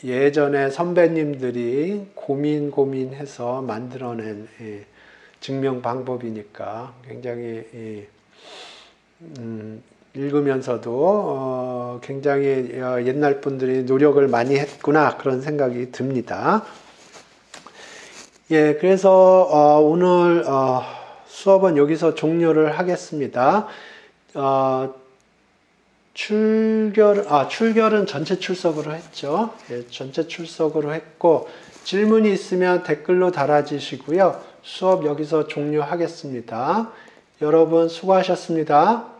S1: 예전에 선배님들이 고민해서 만들어낸 증명 방법이니까 굉장히 읽으면서도 굉장히 옛날 분들이 노력을 많이 했구나 그런 생각이 듭니다. 그래서 오늘 수업은 여기서 종료를 하겠습니다. 출결은 전체 출석으로 했죠. 전체 출석으로 했고, 질문이 있으면 댓글로 달아주시고요. 수업 여기서 종료하겠습니다. 여러분 수고하셨습니다.